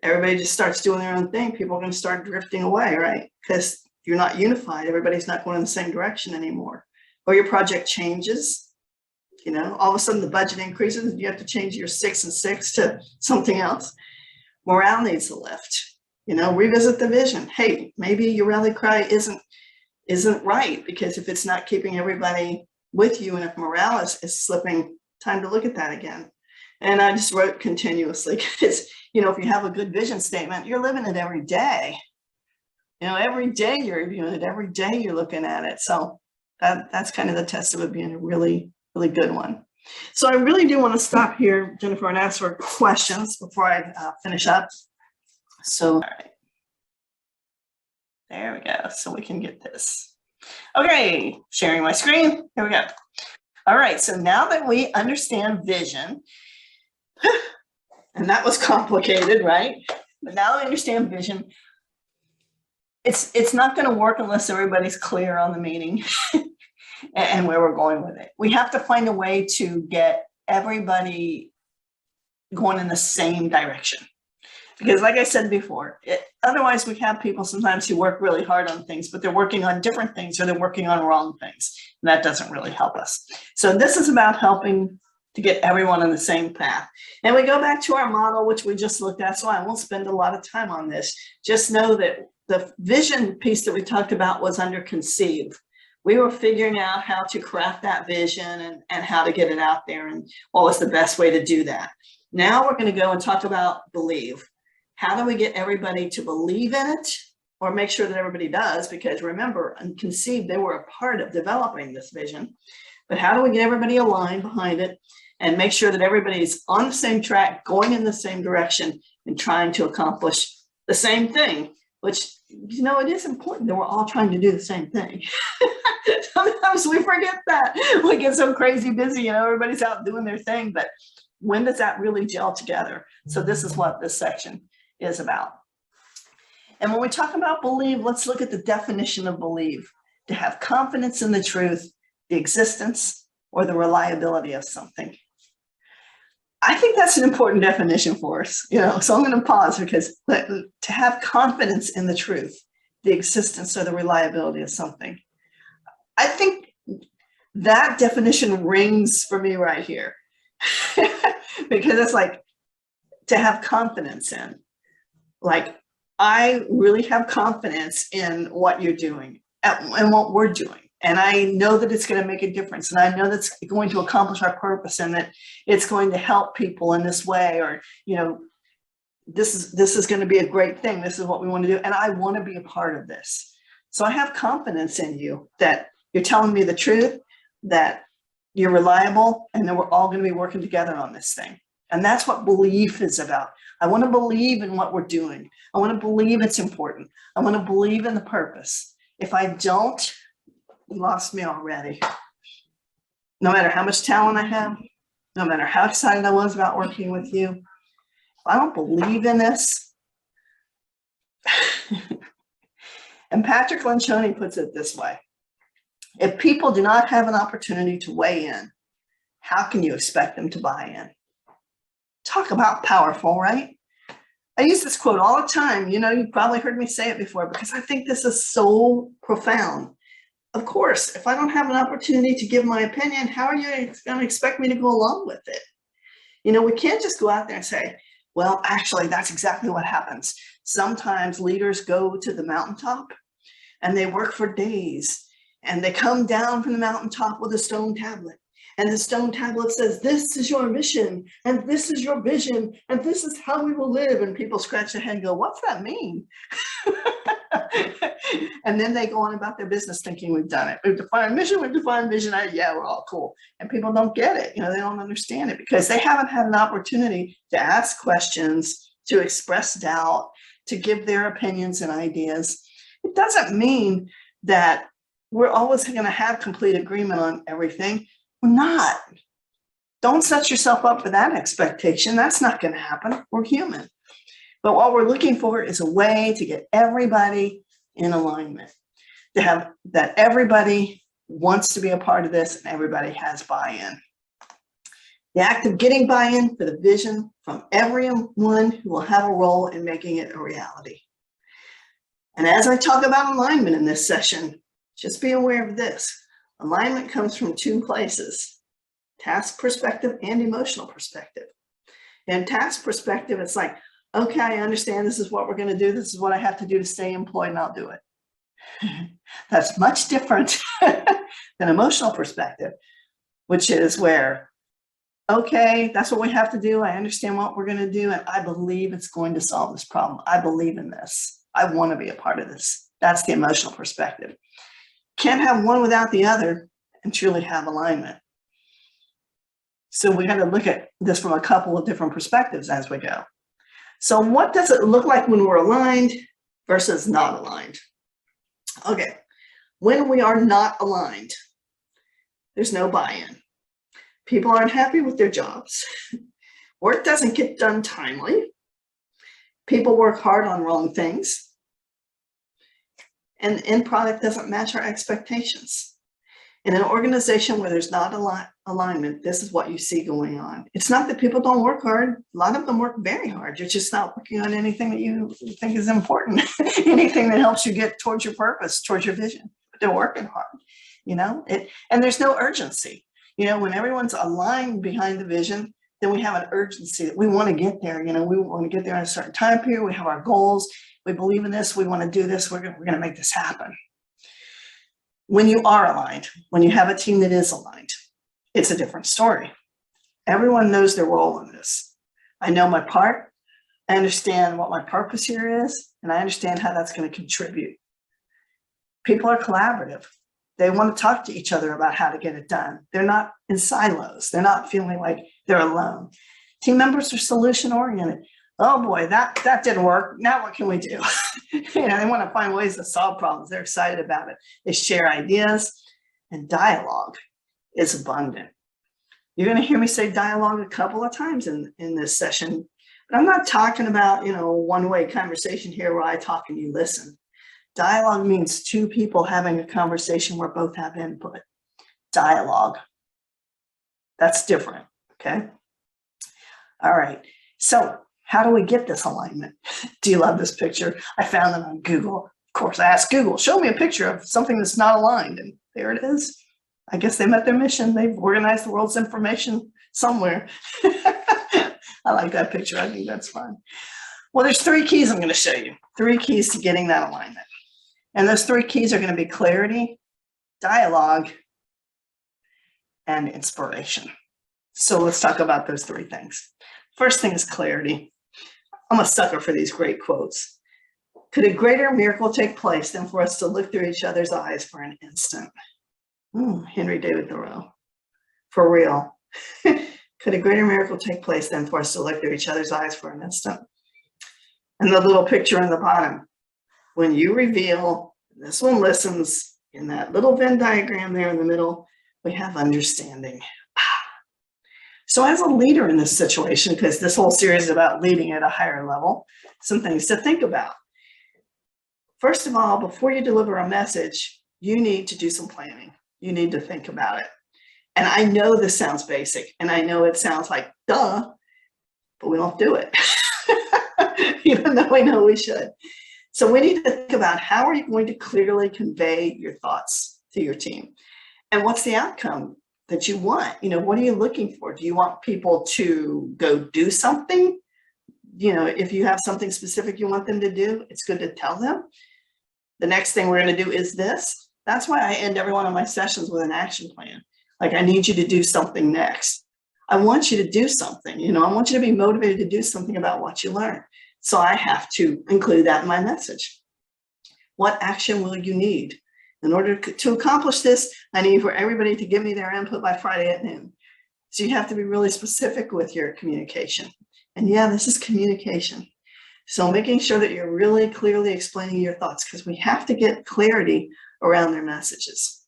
everybody just starts doing their own thing. People are going to start drifting away, right? Because you're not unified. Everybody's not going in the same direction anymore. Or your project changes. All of a sudden the budget increases and you have to change your 6 and 6 to something else. Morale needs a lift. Revisit the vision. Hey, maybe your rally cry isn't right, because if it's not keeping everybody with you and if morale is slipping, time to look at that again. And I just wrote continuously because, if you have a good vision statement, you're living it every day. Every day you're reviewing it, every day you're looking at it. So that's kind of the test of it being a really, really good one. So I really do want to stop here, Jennifer, and ask for questions before I finish up. So, all right. There we go. So we can get this. Okay, sharing my screen. Here we go. All right, so now that we understand vision, and that was complicated, right? But now that we understand vision, it's not going to work unless everybody's clear on the meaning and where we're going with it. We have to find a way to get everybody going in the same direction. Because like I said before, otherwise we have people sometimes who work really hard on things, but they're working on different things or they're working on wrong things. And that doesn't really help us. So this is about helping to get everyone on the same path. And we go back to our model, which we just looked at, so I won't spend a lot of time on this. Just know that the vision piece that we talked about was under conceive. We were figuring out how to craft that vision and how to get it out there and what was the best way to do that. Now we're going to go and talk about believe. How do we get everybody to believe in it or make sure that everybody does? Because remember, in conceive, they were a part of developing this vision. But how do we get everybody aligned behind it and make sure that everybody's on the same track, going in the same direction and trying to accomplish the same thing? Which, it is important that we're all trying to do the same thing. Sometimes we forget that. We get so crazy busy, everybody's out doing their thing, but when does that really gel together? So this is what this section is about. And when we talk about believe, let's look at the definition of believe. to have confidence in the truth, the existence, or the reliability of something. I think that's an important definition for us, so I'm going to pause because to have confidence in the truth, the existence or the reliability of something. I think that definition rings for me right here because it's like to have confidence in, like, I really have confidence in what you're doing and what we're doing. And I know that it's going to make a difference. And I know that's going to accomplish our purpose and that it's going to help people in this way, or, this is going to be a great thing. This is what we want to do. And I want to be a part of this. So I have confidence in you that you're telling me the truth, that you're reliable, and that we're all going to be working together on this thing. And that's what belief is about. I want to believe in what we're doing. I want to believe it's important. I want to believe in the purpose. If I don't, you lost me already. No matter how much talent I have, no matter how excited I was about working with you, if I don't believe in this. And Patrick Lencioni puts it this way: if people do not have an opportunity to weigh in, how can you expect them to buy in? Talk about powerful, right? I use this quote all the time. You've probably heard me say it before because I think this is so profound. Of course, if I don't have an opportunity to give my opinion, how are you going to expect me to go along with it? We can't just go out there and say, well, actually, that's exactly what happens. Sometimes leaders go to the mountaintop and they work for days and they come down from the mountaintop with a stone tablet. And the stone tablet says, this is your mission, and this is your vision, and this is how we will live. And people scratch their head and go, what's that mean? And then they go on about their business thinking we've done it. We've defined mission, we've defined vision. Yeah, we're all cool. And people don't get it. They don't understand it because they haven't had an opportunity to ask questions, to express doubt, to give their opinions and ideas. It doesn't mean that we're always going to have complete agreement on everything. We're not. Don't set yourself up for that expectation. That's not going to happen. We're human. But what we're looking for is a way to get everybody in alignment, to have that everybody wants to be a part of this and everybody has buy-in. The act of getting buy-in for the vision from everyone who will have a role in making it a reality. And as I talk about alignment in this session, just be aware of this. Alignment comes from two places: task perspective and emotional perspective. And task perspective, it's like, okay, I understand this is what we're going to do. This is what I have to do to stay employed, and I'll do it. That's much different than emotional perspective, which is where, okay, that's what we have to do. I understand what we're going to do, and I believe it's going to solve this problem. I believe in this. I want to be a part of this. That's the emotional perspective. Can't have one without the other and truly have alignment. So we got to look at this from a couple of different perspectives as we go. So what does it look like when we're aligned versus not aligned? Okay, when we are not aligned, there's no buy-in. People aren't happy with their jobs. Work doesn't get done timely. People work hard on wrong things. And the end product doesn't match our expectations. In an organization where there's not alignment, this is what you see going on. It's not that people don't work hard. A lot of them work very hard. You're just not working on anything that you think is important, anything that helps you get towards your purpose, towards your vision. But they're working hard, and there's no urgency. When everyone's aligned behind the vision, then we have an urgency that we want to get there. We want to get there in a certain time period. We have our goals. We believe in this. We want to do this. We're going to make this happen. When you are aligned, when you have a team that is aligned, it's a different story. Everyone knows their role in this. I know my part. I understand what my purpose here is, and I understand how that's going to contribute. People are collaborative. They want to talk to each other about how to get it done. They're not in silos. They're not feeling like they're alone. Team members are solution-oriented. Oh boy, that didn't work. Now what can we do? They want to find ways to solve problems. They're excited about it. They share ideas, and dialogue is abundant. You're going to hear me say dialogue a couple of times in this session, but I'm not talking about, one-way conversation here where I talk and you listen. Dialogue means two people having a conversation where both have input. Dialogue. That's different, okay? All right, so how do we get this alignment? Do you love this picture? I found them on Google. Of course, I asked Google, show me a picture of something that's not aligned, and there it is. I guess they met their mission. They've organized the world's information somewhere. I like that picture. I think that's fun. Well, there's 3 keys I'm going to show you. 3 keys to getting that alignment. And those 3 keys are going to be clarity, dialogue, and inspiration. So let's talk about those 3 things. First thing is clarity. I'm a sucker for these great quotes. Could a greater miracle take place than for us to look through each other's eyes for an instant? Henry David Thoreau. For real. Could a greater miracle take place than for us to look through each other's eyes for an instant? And the little picture in the bottom. When you reveal, this one listens, in that little Venn diagram there in the middle, we have understanding. So as a leader in this situation, because this whole series is about leading at a higher level, some things to think about. First of all, before you deliver a message, you need to do some planning. You need to think about it. And I know this sounds basic, and I know it sounds like duh, but we don't do it, even though we know we should. So we need to think about, how are you going to clearly convey your thoughts to your team? And what's the outcome that you want? What are you looking for? Do you want people to go do something? If you have something specific you want them to do, it's good to tell them. The next thing we're going to do is this. That's why I end every one of my sessions with an action plan. Like, I need you to do something next. I want you to do something. I want you to be motivated to do something about what you learned. So I have to include that in my message. What action will you need? In order to accomplish this, I need for everybody to give me their input by Friday at noon. So you have to be really specific with your communication. And yeah, this is communication. So making sure that you're really clearly explaining your thoughts, because we have to get clarity around their messages.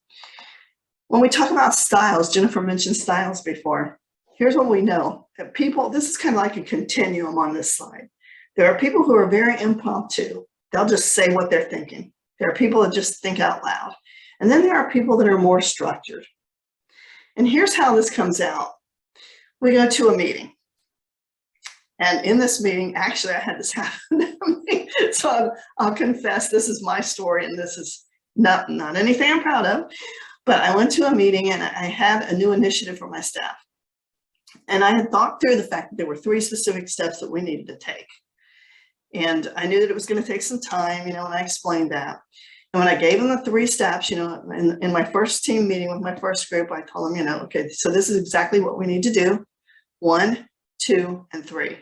When we talk about styles, Jennifer mentioned styles before. Here's what we know. That people, this is kind of like a continuum on this slide. There are people who are very impromptu. They'll just say what they're thinking. There are people that just think out loud. And then there are people that are more structured. And here's how this comes out. We go to a meeting. And in this meeting, actually, I had this happen to me. So I'll confess, this is my story, and this is not anything I'm proud of. But I went to a meeting, and I had a new initiative for my staff. And I had thought through the fact that there were 3 specific steps that we needed to take. And I knew that it was going to take some time, and I explained that. And when I gave them the 3 steps, in my first team meeting with my first group, I told them, okay, so this is exactly what we need to do. 1, 2, and 3.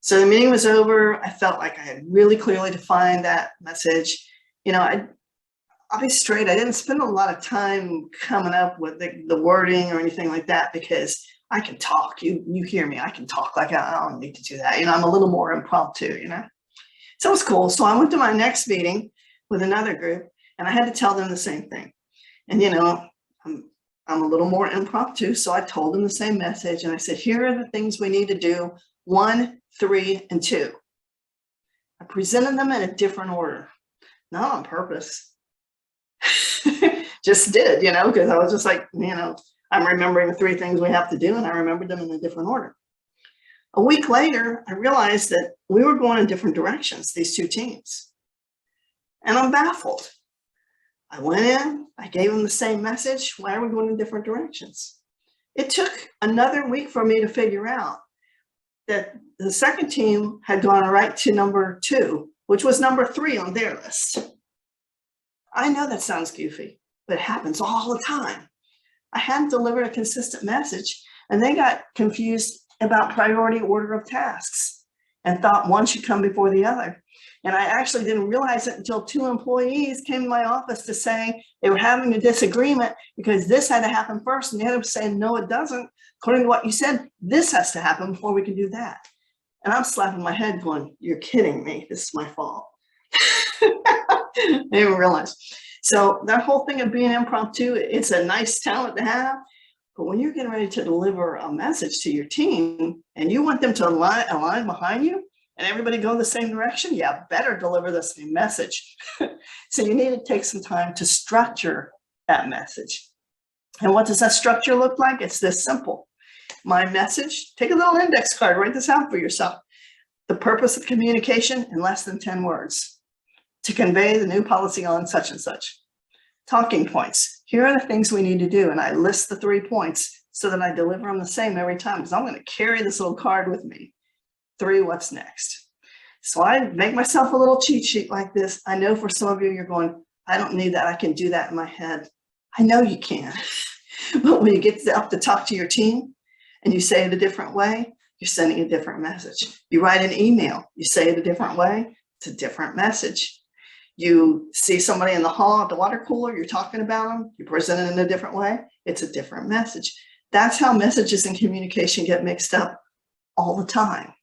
So the meeting was over. I felt like I had really clearly defined that message. I'll be straight. I didn't spend a lot of time coming up with the wording or anything like that, because I can talk. You hear me. I can talk. Like, I don't need to do that. I'm a little more impromptu, So it was cool. So I went to my next meeting with another group, and I had to tell them the same thing. And, I'm a little more impromptu. So I told them the same message. And I said, here are the things we need to do. 1, 3, and 2. I presented them in a different order, not on purpose. Just did, because I was just like, I'm remembering the 3 things we have to do, and I remembered them in a different order. A week later, I realized that we were going in different directions, these 2 teams. And I'm baffled. I went in, I gave them the same message. Why are we going in different directions? It took another week for me to figure out that the second team had gone right to number 2, which was number 3 on their list. I know that sounds goofy, but it happens all the time. I hadn't delivered a consistent message, and they got confused about priority order of tasks and thought one should come before the other. And I actually didn't realize it until 2 employees came to my office to say they were having a disagreement because this had to happen first, and the other was saying, no, it doesn't. According to what you said, this has to happen before we can do that. And I'm slapping my head going, you're kidding me. This is my fault. I didn't even realize. So that whole thing of being impromptu, it's a nice talent to have. But when you're getting ready to deliver a message to your team and you want them to align behind you and everybody go the same direction, yeah, better deliver the same message. So you need to take some time to structure that message. And what does that structure look like? It's this simple. My message, take a little index card, write this out for yourself. The purpose of communication in less than 10 words. To convey the new policy on such and such. Talking points. Here are the things we need to do. And I list the 3 points so that I deliver them the same every time, because I'm going to carry this little card with me. 3, what's next? So I make myself a little cheat sheet like this. I know for some of you, you're going, I don't need that. I can do that in my head. I know you can. But when you get up to talk to your team and you say it a different way, you're sending a different message. You write an email, you say it a different way, it's a different message. You see somebody in the hall at the water cooler, you're talking about them, you present it in a different way, it's a different message. That's how messages and communication get mixed up all the time.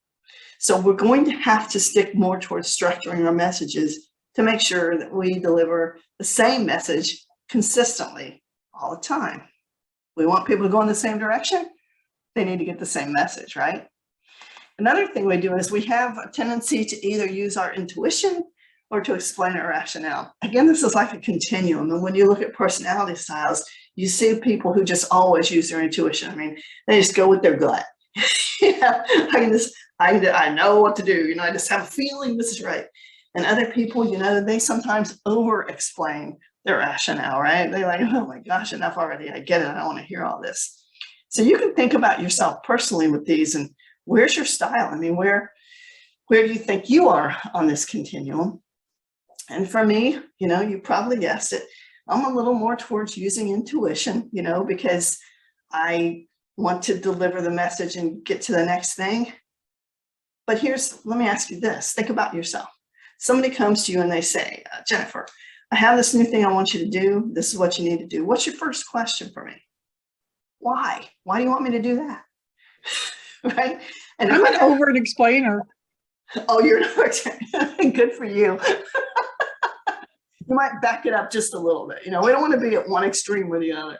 So we're going to have to stick more towards structuring our messages to make sure that we deliver the same message consistently all the time. We want people to go in the same direction, they need to get the same message, right? Another thing we do is we have a tendency to either use our intuition or to explain our rationale. Again, this is like a continuum. And when you look at personality styles, you see people who just always use their intuition. I mean, they just go with their gut. I know what to do. I just have a feeling this is right. And other people, they sometimes over-explain their rationale, right? They're like, oh my gosh, enough already. I get it. I don't want to hear all this. So you can think about yourself personally with these and where's your style? I mean, where do you think you are on this continuum? And for me, you probably guessed it. I'm a little more towards using intuition, because I want to deliver the message and get to the next thing. But let me ask you this. Think about yourself. Somebody comes to you and they say, Jennifer, I have this new thing I want you to do. This is what you need to do. What's your first question for me? Why? Why do you want me to do that? Right? And I'm an overt explainer. Oh, you're good for you. You might back it up just a little bit. We don't want to be at one extreme with the other.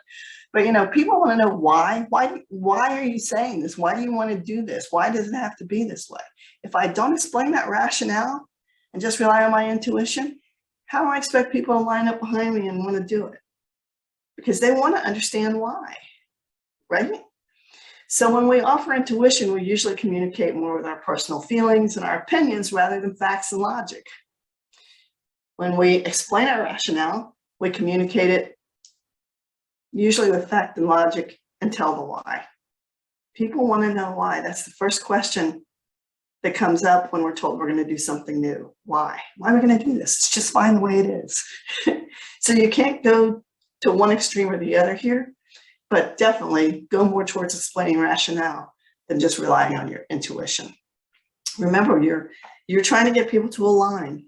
But, people want to know why. Why are you saying this? Why do you want to do this? Why does it have to be this way? If I don't explain that rationale and just rely on my intuition, how do I expect people to line up behind me and want to do it? Because they want to understand why, right? So when we offer intuition, we usually communicate more with our personal feelings and our opinions rather than facts and logic. When we explain our rationale, we communicate it usually with fact and logic and tell the why. People want to know why. That's the first question that comes up when we're told we're going to do something new. Why? Why are we going to do this? It's just fine the way it is. So you can't go to one extreme or the other here, but definitely go more towards explaining rationale than just relying on your intuition. Remember, you're trying to get people to align,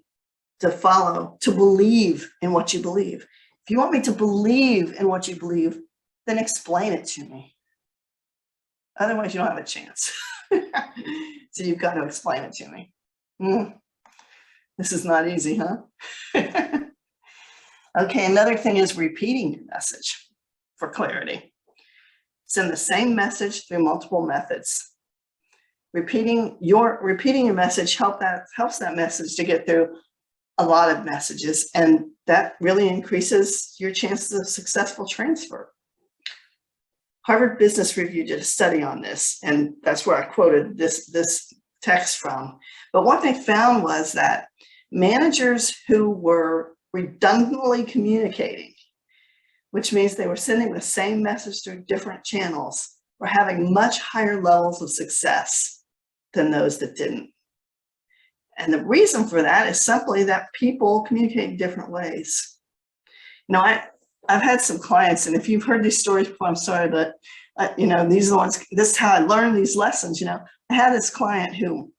to follow, to believe in what you believe. If you want me to believe in what you believe, then explain it to me. Otherwise, you don't have a chance. So you've got to explain it to me. This is not easy, huh? Okay, another thing is repeating your message for clarity. Send the same message through multiple methods. Repeating your message helps that message to get through a lot of messages, and that really increases your chances of successful transfer. Harvard Business Review did a study on this, and that's where I quoted this text from. But what they found was that managers who were redundantly communicating, which means they were sending the same message through different channels, were having much higher levels of success than those that didn't. And the reason for that is simply that people communicate in different ways. I've had some clients, and if you've heard these stories before, I'm sorry, but these are the ones, this is how I learned these lessons. I had this client who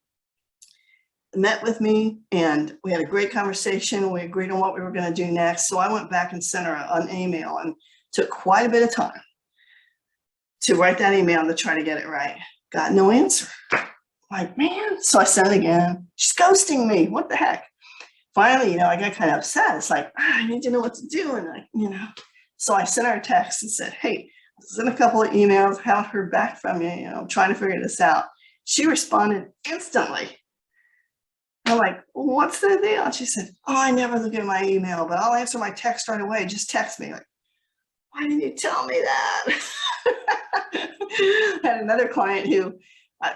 met with me and we had a great conversation. We agreed on what we were going to do next. So I went back and sent her an email and took quite a bit of time to write that email to try to get it right. Got no answer. Like, man, so I sent it again. She's ghosting me. What the heck? Finally, I got kind of upset. It's like, I need to know what to do. And so I sent her a text and said, hey, I sent a couple of emails, haven't heard back from you, trying to figure this out. She responded instantly. I'm like, what's the deal? And she said, oh, I never look at my email, but I'll answer my text right away. Just text me. Like, why didn't you tell me that? I had another client who,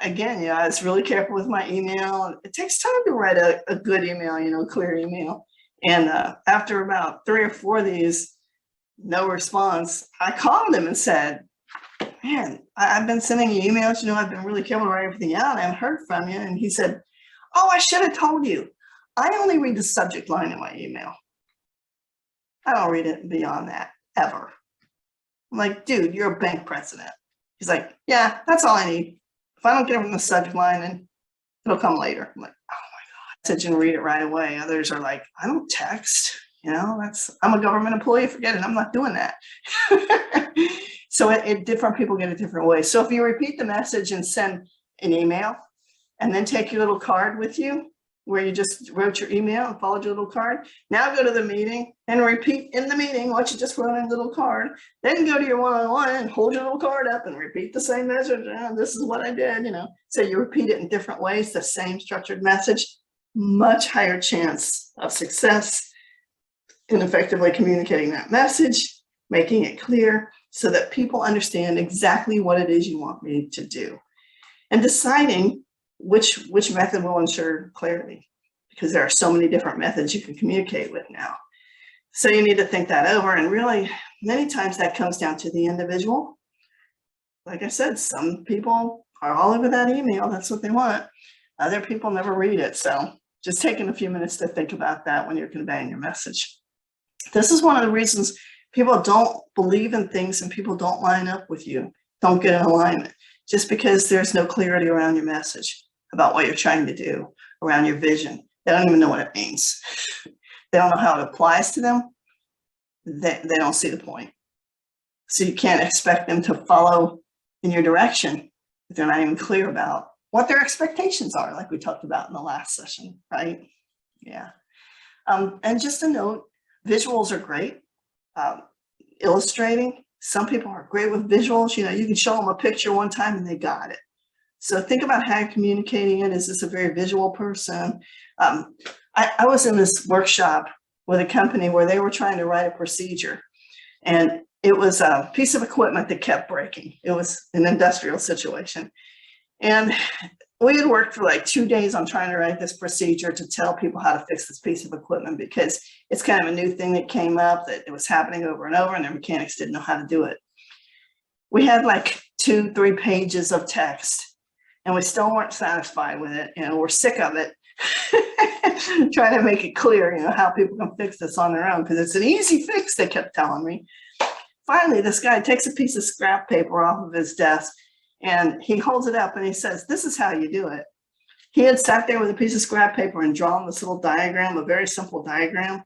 again, I was really careful with my email. It takes time to write a good email, clear email. And after about 3 or 4 of these, no response, I called him and said, man, I've been sending you emails, I've been really careful to write everything out. I haven't heard from you. And he said, oh, I should have told you. I only read the subject line in my email. I don't read it beyond that, ever. I'm like, dude, you're a bank president. He's like, yeah, that's all I need. If I don't get it from the subject line, then it'll come later. I'm like, oh my God. I said, you read it right away. Others are like, I don't text. I'm a government employee. Forget it. I'm not doing that. So different people get it different ways. So if you repeat the message and send an email and then take your little card with you where you just wrote your email and followed your little card, now go to the meeting and repeat in the meeting what you just wrote in a little card. Then go to your one-on-one and hold your little card up and repeat the same message. This is what I did, So you repeat it in different ways, the same structured message, much higher chance of success in effectively communicating that message, making it clear so that people understand exactly what it is you want me to do, and deciding which method will ensure clarity, because there are so many different methods you can communicate with now. So you need to think that over, and really many times that comes down to the individual. Like I said, some people are all over that email. That's what they want. Other people never read it. So just taking a few minutes to think about that when you're conveying your message. This is one of the reasons people don't believe in things and people don't line up with you, don't get in alignment, just because there's no clarity around your message about what you're trying to do, around your vision. They don't even know what it means. They don't know how it applies to them. They don't see the point. So you can't expect them to follow in your direction if they're not even clear about what their expectations are, like we talked about in the last session, right? Yeah. And just a note, visuals are great. Illustrating, some people are great with visuals. You can show them a picture one time and they got it. So think about how you're communicating it. Is this a very visual person? I was in this workshop with a company where they were trying to write a procedure, and it was a piece of equipment that kept breaking. It was an industrial situation. And we had worked for like 2 days on trying to write this procedure to tell people how to fix this piece of equipment, because it's kind of a new thing that came up, that it was happening over and over, and their mechanics didn't know how to do it. We had like 2-3 pages of text, and we still weren't satisfied with it. We're sick of it. Trying to make it clear, how people can fix this on their own, because it's an easy fix, they kept telling me. Finally, this guy takes a piece of scrap paper off of his desk and he holds it up and he says, this is how you do it. He had sat there with a piece of scrap paper and drawn this little diagram, a very simple diagram.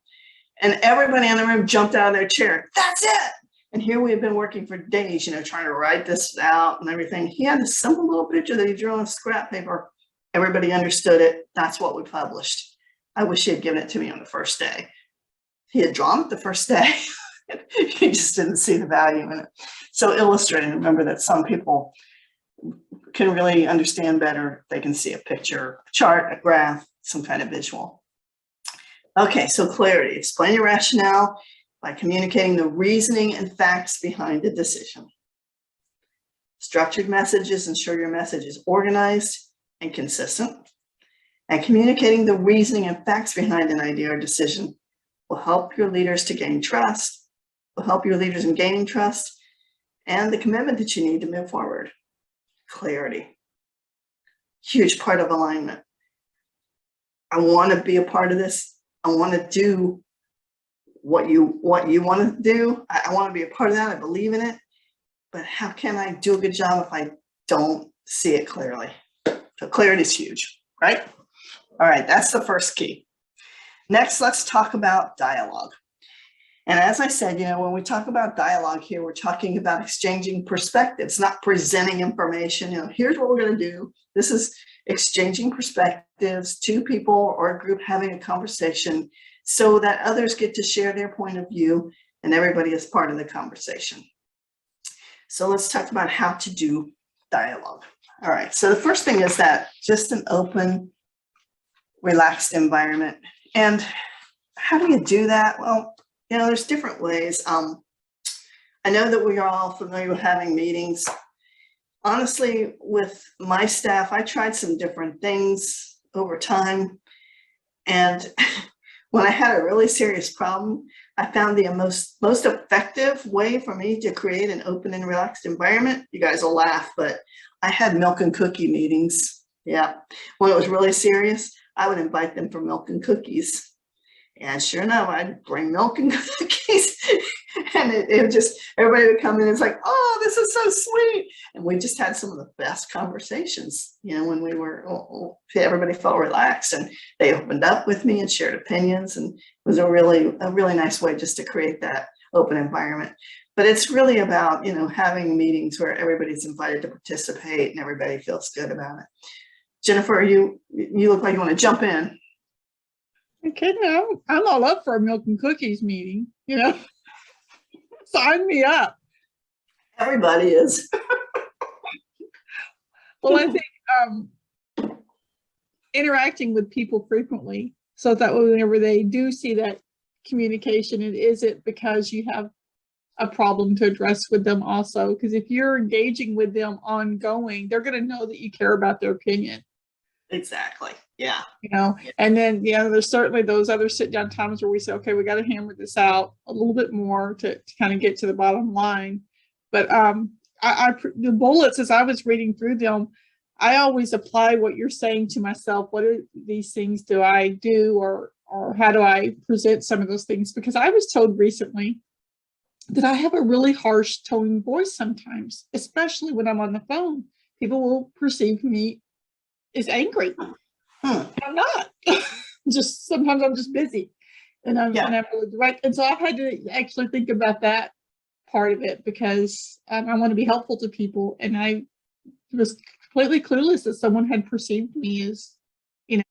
And everybody in the room jumped out of their chair. That's it. And here we had been working for days, trying to write this out and everything. He had this simple little picture that he drew on scrap paper. Everybody understood it. That's what we published. I wish he had given it to me on the first day. He had drawn it the first day. He just didn't see the value in it. So illustrating, remember that some people can really understand better if they can see a picture, a chart, a graph, some kind of visual. Okay, so clarity. Explain your rationale by communicating the reasoning and facts behind the decision. Structured messages ensure your message is organized and consistent. And communicating the reasoning and facts behind an idea or decision will help your leaders to gain trust, will help your leaders in gaining trust, and the commitment that you need to move forward. Clarity. Huge part of alignment. I want to be a part of this. I want to do what you want to do. I want to be a part of that. I believe in it. But how can I do a good job if I don't see it clearly? So clarity is huge, right? All right, that's the first key. Next, let's talk about dialogue. And as I said, when we talk about dialogue here, we're talking about exchanging perspectives, not presenting information. Here's what we're going to do. This is exchanging perspectives, 2 people or a group having a conversation so that others get to share their point of view and everybody is part of the conversation. So let's talk about how to do dialogue. All right, so the first thing is that just an open, relaxed environment. And how do you do that? Well, you know, there's different ways. I know that we are all familiar with having meetings. Honestly, with my staff, I tried some different things over time. And when I had a really serious problem, I found the most effective way for me to create an open and relaxed environment. You guys will laugh, but I had milk and cookie meetings. Yeah. When it was really serious, I would invite them for milk and cookies. And sure enough, I'd bring milk and cookies. And it would just, everybody would come in and it's like, oh, this is so sweet. And we just had some of the best conversations, you know, when we were, everybody felt relaxed and they opened up with me and shared opinions. And it was a really nice way just to create that open environment. But it's really about, you know, having meetings where everybody's invited to participate and everybody feels good about it. Jennifer, you look like you want to jump in. Okay, now I'm all up for a milk and cookies meeting, you know. Sign me up. Everybody is. Well, I think interacting with people frequently, so that whenever they do see that communication, it isn't because you have a problem to address with them also. Because if you're engaging with them ongoing, they're going to know that you care about their opinion. Exactly. Yeah. You know, and then, you know, there's certainly those other sit down times where we say, okay, we got to hammer this out a little bit more to kind of get to the bottom line. But the bullets, as I was reading through them, I always apply what you're saying to myself. What are these things do I do, or how do I present some of those things? Because I was told recently that I have a really harsh tone voice sometimes, especially when I'm on the phone. People will perceive me as angry. I'm not. Just sometimes I'm just busy, and I'm really direct. And so I had to actually think about that part of it, because I want to be helpful to people, and I was completely clueless that someone had perceived me as